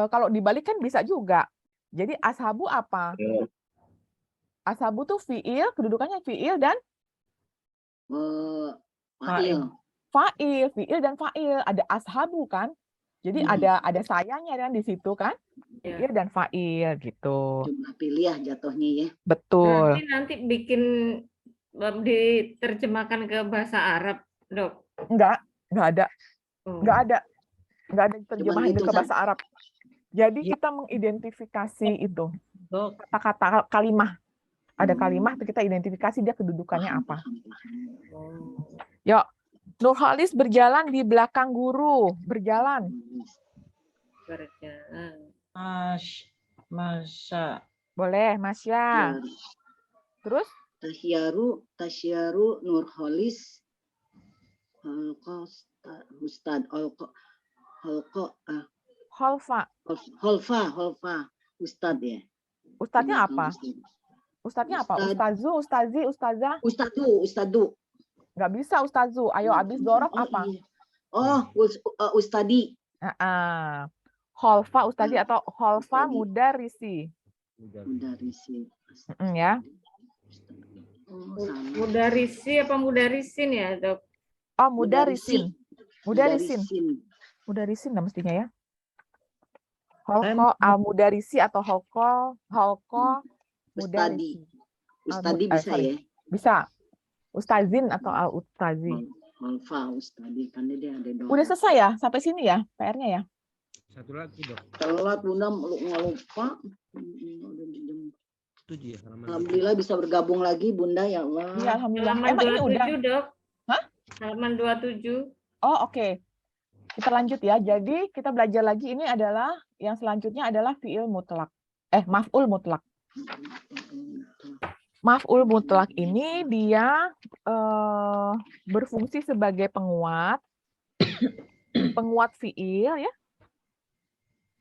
kalau dibalik kan bisa juga. Jadi ashabu apa? Ashabu tuh fiil, kedudukannya fiil dan fiil dan fa'il. Ada ashabu kan. Jadi ada sayanya kan di situ kan. Fiil dan fa'il gitu. Cuma pilih ya jatuhnya ya. Betul. Nanti bikin diterjemahkan ke bahasa Arab, Dok. Enggak ada. Enggak ada terjemahan ke bahasa Arab. Jadi kita mengidentifikasi itu kata-kata kalimah. Ada kalimah kita identifikasi dia kedudukannya apa. Yuk, Nurholis berjalan di belakang guru. Berjalan. Masya. Boleh, Masya. Terus? Tasyaru Nurholis Ustad Holfa Ustad ya. Ustadnya apa? Ustadznya apa? Ustad. Ustazu, ustazi, ustazah? Ustadu. Nggak bisa ustazu. Ayo abis dorob apa? Iya. Ustadi. Holfa ustazi atau holfa mudarisi. Mudarisi. Ya. Mudarisi apa mudarisin ya, Dok? Oh, mudarisin. Mudarisin. Mudarisin. Mudarisin lah mestinya ya. Holko al-mudarisi atau holko Ustadi. mudarisi. Ustadi bisa sorry. ya? Bisa. Ustazin atau al-ustazi. Holfa ustadi kan dia ada dong. Udah selesai ya? Sampai sini ya PR-nya ya? Satu lagi, Dok. Telat Bunda lupa. 7 ya, halaman Alhamdulillah bisa bergabung lagi Bunda ya Allah. Iya, alhamdulillah. Halaman Emang ini 27, udah? Dok. Hah? Halaman 27. Oh, oke. Kita lanjut ya. Jadi kita belajar lagi, ini adalah yang selanjutnya adalah fi'il mutlak. Maf'ul mutlak. Maf'ul mutlak ini dia berfungsi sebagai penguat fi'il ya.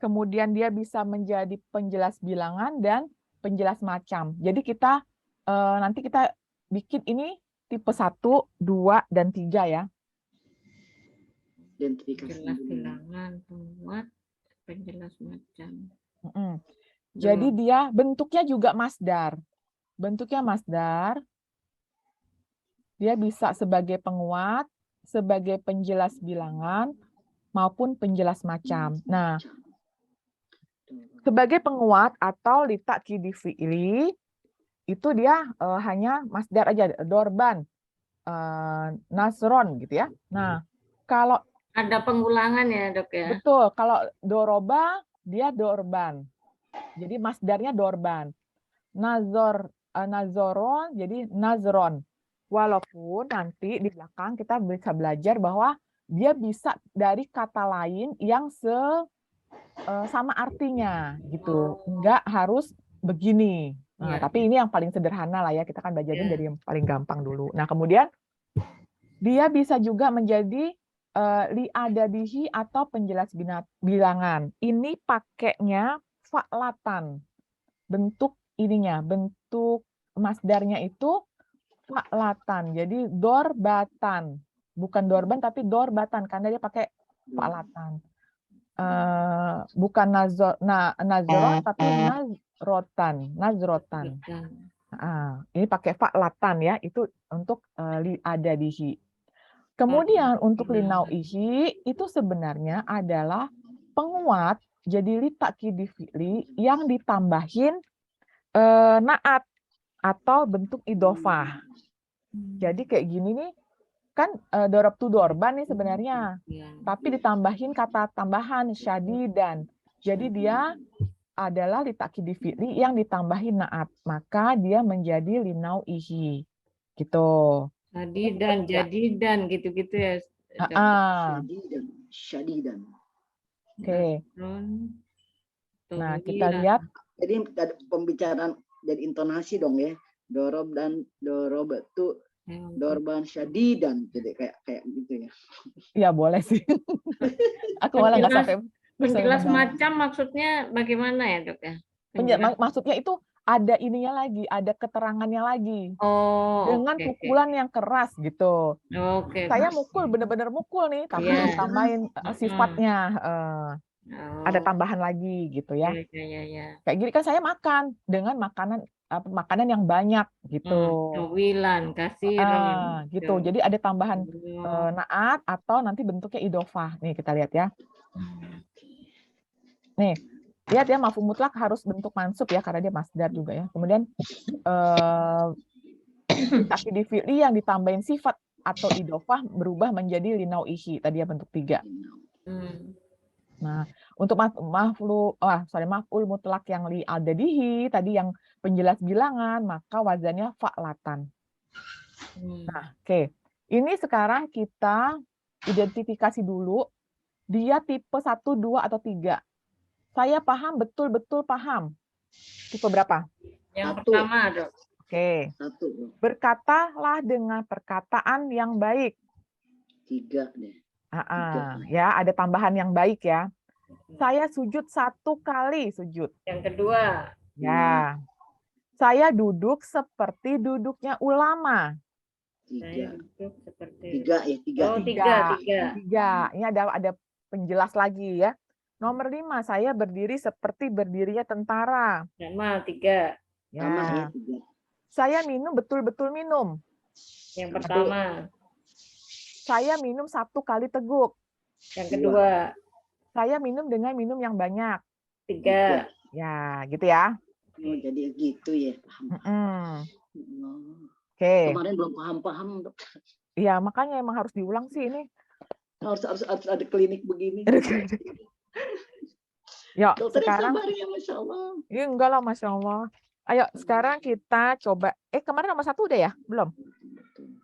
Kemudian dia bisa menjadi penjelas bilangan dan penjelas macam. Jadi kita nanti kita bikin ini tipe 1, 2, dan 3 ya. Penjelas bilangan, penguat, penjelas macam. Jadi dia bentuknya juga masdar. Bentuknya masdar. Dia bisa sebagai penguat, sebagai penjelas bilangan, maupun penjelas macam. Nah, sebagai penguat atau litakidi fi'li, itu dia hanya masdar aja, dorban, nasron gitu ya. Nah, kalau ada pengulangan ya, Dok ya? betul, kalau doroba dia dorban. Jadi masdarnya dorban. Nazoron jadi nazron. Walaupun nanti di belakang kita bisa belajar bahwa dia bisa dari kata lain yang sama artinya gitu. Enggak harus begini. Nah, tapi ini yang paling sederhana lah ya. Kita kan belajarin dari yang paling gampang dulu. Nah, kemudian dia bisa juga menjadi li'adadihi atau penjelas bilangan. Ini pakainya fa'latan. Bentuk ininya, bentuk masdarnya itu fa'latan. Jadi dorbatan. Bukan dorban tapi dorbatan karena dia pakai fa'latan. Bukan nazron tapi nazrotan. Ini pakai fa'latan ya, itu untuk li'adadihi. Kemudian untuk linau'ihi itu sebenarnya adalah penguat jadi litakidi fi'li yang ditambahin naat atau bentuk idofah. Jadi kayak gini nih, kan dorob tu dorban nih sebenarnya, tapi ditambahin kata tambahan syadidan. Jadi dia adalah litakidi fi'li yang ditambahin naat, maka dia menjadi linau'ihi. Gitu. Jadidan gitu-gitu ya. Syadidan. Oke. Nah, kita lihat. Jadi pembicaraan jadi intonasi dong ya. Dorob dan dorob itu dorban syadidan. Jadi kayak gitu ya. Iya, boleh sih. Aku malah nggak sampai. Penjelas macam maksudnya bagaimana ya, Dok ya? Maksudnya itu ada ininya lagi, ada keterangannya lagi. Dengan pukulan yang keras gitu. Saya mukul, bener-bener mukul nih, tapi ditambahin sifatnya. Ada tambahan lagi gitu ya. Kayak gini kan saya makan dengan makanan yang banyak gitu. Wilan, kasiran. Gitu. Jadi ada tambahan naat atau nanti bentuknya idofah. Nih kita lihat ya. Nih, lihat ya, maf'ul mutlak harus bentuk mansub ya karena dia masdar juga ya. Kemudian takidi fi'li yang ditambahin sifat atau idofah berubah menjadi linau'ihi. Tadi ya bentuk 3. Nah, untuk maf'ul mutlak yang li'adadihi tadi yang penjelas bilangan, maka wazannya fa'latan. Nah, oke. Ini sekarang kita identifikasi dulu dia tipe 1, 2 atau 3. Saya paham, betul-betul paham. Tipe berapa? Yang pertama, Dok. Oke. 1. Berkatalah dengan perkataan yang baik. 3 deh. Ya, ada tambahan yang baik ya. Saya sujud 1 kali sujud. Yang kedua. Ya. Saya duduk seperti duduknya ulama. Tiga. Saya duduk seperti. Tiga ya, tiga. Oh, Tiga. tiga. Ini ada penjelas lagi ya. Nomor 5, saya berdiri seperti berdirinya tentara. Sama 3. Sama ya, Ya. tiga. Saya minum betul-betul minum. Yang pertama. Saya minum 1 kali teguk. Yang kedua. Saya minum dengan minum yang banyak. 3. Ya, gitu ya. Oh, jadi gitu ya. Paham. Mm-mm. Oke. Kemarin belum paham-paham. Dok. Iya, makanya emang harus diulang sih ini. Harus ada klinik begini. Yuk, Dokter sekarang. sabar ya, Masya Allah. Ya, enggak lah, Masya Allah. Ayo, sekarang kita coba. Kemarin nomor 1 udah ya? Belum?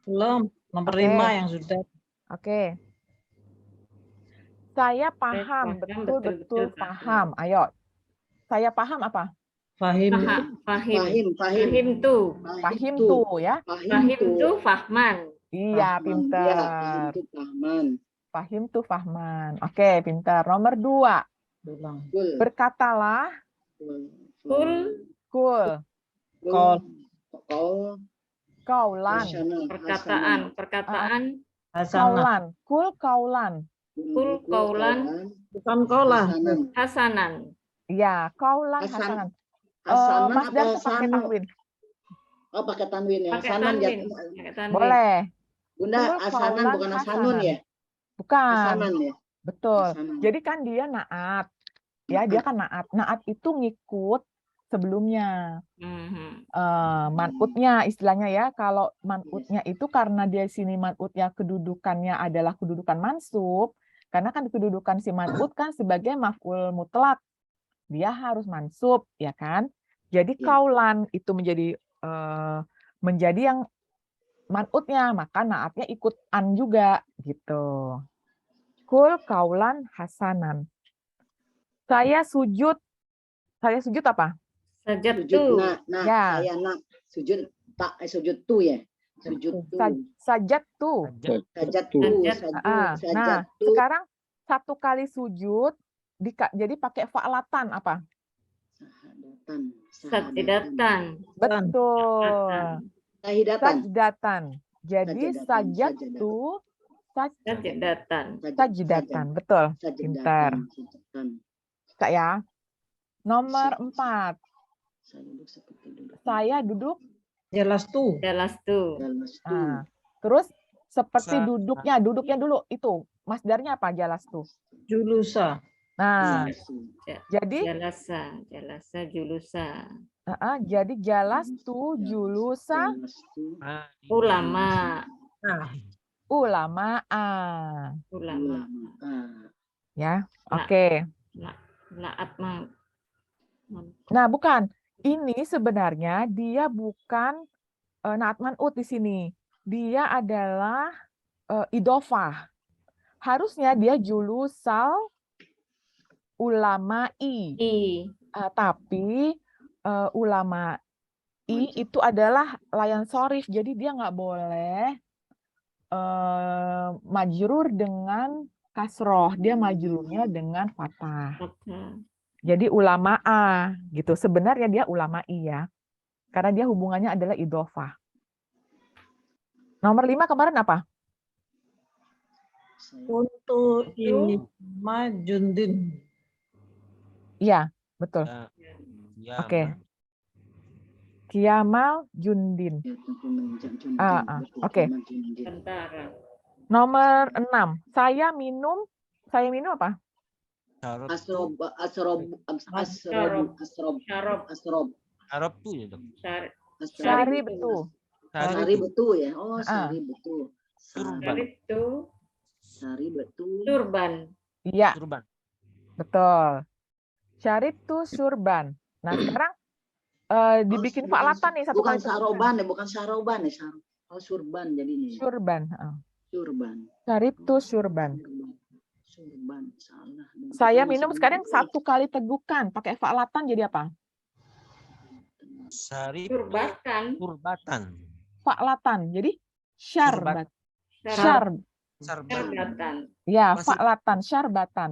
Belum. Nomor Oke. 5 yang sudah. Oke. Saya paham, betul-betul paham. Ayo. Saya paham apa? Fahim. Fahim Fahim tuh. Fahim tuh ya. Fahim tuh fahman. Iya, Fahman. pintar. Ya, fahim tuh fahman. Fahim tuh fahman. Oke, pintar. Nomor 2. Bilang. Kul. Berkatalah. Kul. Kul. Kol. Kol. Kaulan. Perkataan. Hasanah. Kaulan. Kul kaulan. Kul kaulan. Bukan kolah. Hasanan. Iya, kaulan Hasan- hasanan. Hasanan Mas apa Dan tuh pakai hasanah? tanwin. Oh, pakai tanwin ya. Pakai Hasanan ya. tanwin. Pakai tanwin. Boleh. Bunda, Kul hasanan kaulan bukan hasanun hasanan. ya? Bukan. Hasanan ya. Betul. Hasanan. Jadi kan dia naat. Ya, dia kan naat. Naat itu ngikut sebelumnya. Man'utnya istilahnya ya. Kalau man'utnya itu karena dia sini man'utnya kedudukannya adalah kedudukan mansub. Karena kan kedudukan si man'ut kan sebagai maf'ul mutlak. Dia harus mansub, ya kan? Jadi Ya. kaulan itu menjadi yang man'utnya, maka naatnya ikut an juga gitu. Kul kaulan hasanan. Saya sujud apa? Sajad Sujud tuh. nah, Ya. saya nak sujud sujud tuh ya. Sujud tuh. Sajat tuh. Sajad tuh. Sajad. Nah, tuh. sekarang 1 kali sujud jadi pakai fa'latan apa? Sahadatan. Sajidatan. Betul. Sahidatan. Sajdatan. Jadi Sajadatan. sajatu Sajidatan. sajidatan. Betul. Pintar. Sajadatan. Kak ya. Nomor 4. Saya duduk seperti duduk. Saya duduk. Jelas tuh. Jelas tuh. Dalam Nah, terus seperti Sa- duduknya dulu itu. Masdarnya apa jelas tuh? Julusa. Nah, jadi Jalasa julusa. jadi jelas tuh julusa Ulama. Nah, ulama. Ulama. Ya, Nah. oke. Naat mah. Nah, bukan. Ini sebenarnya dia bukan naat man'ut di sini. Dia adalah idofah. Harusnya dia julusal ulama'i. Tapi ulama'i itu adalah layan sorif. Jadi dia nggak boleh majrur dengan kasroh. Dia majrurnya dengan fathah. Jadi ulama'a gitu. Sebenarnya dia ulama'i ya. Karena dia hubungannya adalah idofah. Nomor 5 kemarin apa? untuk ini Majundin. Iya, betul. Ya, Oke. Kiamal Jundin. Oke. Tentara. Nomor 6. Saya minum apa? Asrob. Arab tuh ya, Dok. Syari betul. Sari betul ya. Oh, sari betul. Sari betul. Surban. Iya, Surban. betul. Syari itu surban. Nah, sekarang dibikin fa'latan nih satu Bukan kali. saroban ya, bukan saroban ya. Oh, surban jadinya. Surban. Surban. Syari itu surban. Surban, salah. Saya minum sekarang 1 kali tegukan. Pakai fa'latan jadi apa? Sari Surbatan. Surbatan. Fa'latan. Jadi syarbat. Sarban. Syarbatan. Ya, Masih- fa'latan, syarbatan.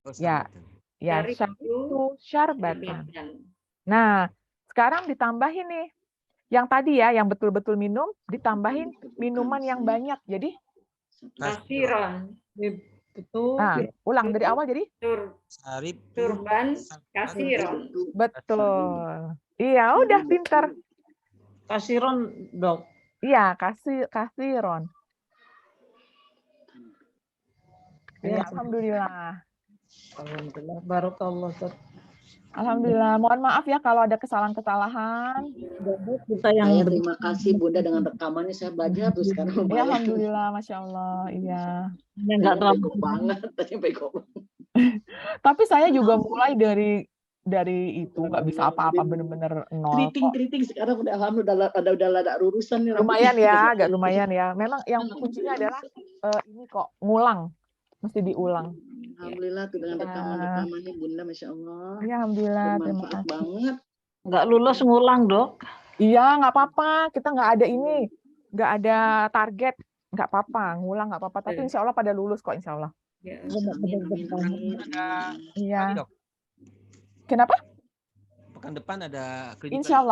Oh, Ya. Sarbatan. Ya, Syari syar itu itu syarbatan. Syarbatan. Nah, Sekarang ditambahin nih. Yang tadi ya, yang betul-betul minum, ditambahin minuman yang banyak. Jadi, Kasiron. Betul. nah, ulang dari awal jadi? Sarip. Turban kasiron. Betul. Iya, udah pinter. Kasiron, Dok. Iya, kasiron. Ya. Ya, alhamdulillah. Alhamdulillah. Barakallah. Dok. Alhamdulillah. Mohon maaf ya kalau ada kesalahan-kesalahan. Kita yang Saya terima kasih Bunda dengan rekamannya saya belajar tuh sekarang. Ya, alhamdulillah, masya Allah. Iya. enggak terlalu Bego banget, tanya bego banget. Tapi saya juga mulai dari itu nggak bisa apa-apa, bener-bener nol kok. Keriting sekarang udah alhamdulillah udah ada urusan nih. Lumayan ya, agak lumayan ya. Memang yang kuncinya adalah ini kok ngulang, mesti diulang. Alhamdulillah tuh dengan rekamannya Bunda, masya Allah. Ya, alhamdulillah, terima Bermanfaat kasih. banget. enggak lulus ngulang, Dok. Iya, nggak apa-apa. Kita nggak ada ini, nggak ada target, nggak apa-apa. Ngulang nggak apa-apa. Tapi insya Allah pada lulus kok, insya Allah. Ya. Iya. Kenapa? Pekan depan ada kredit Insya Allah.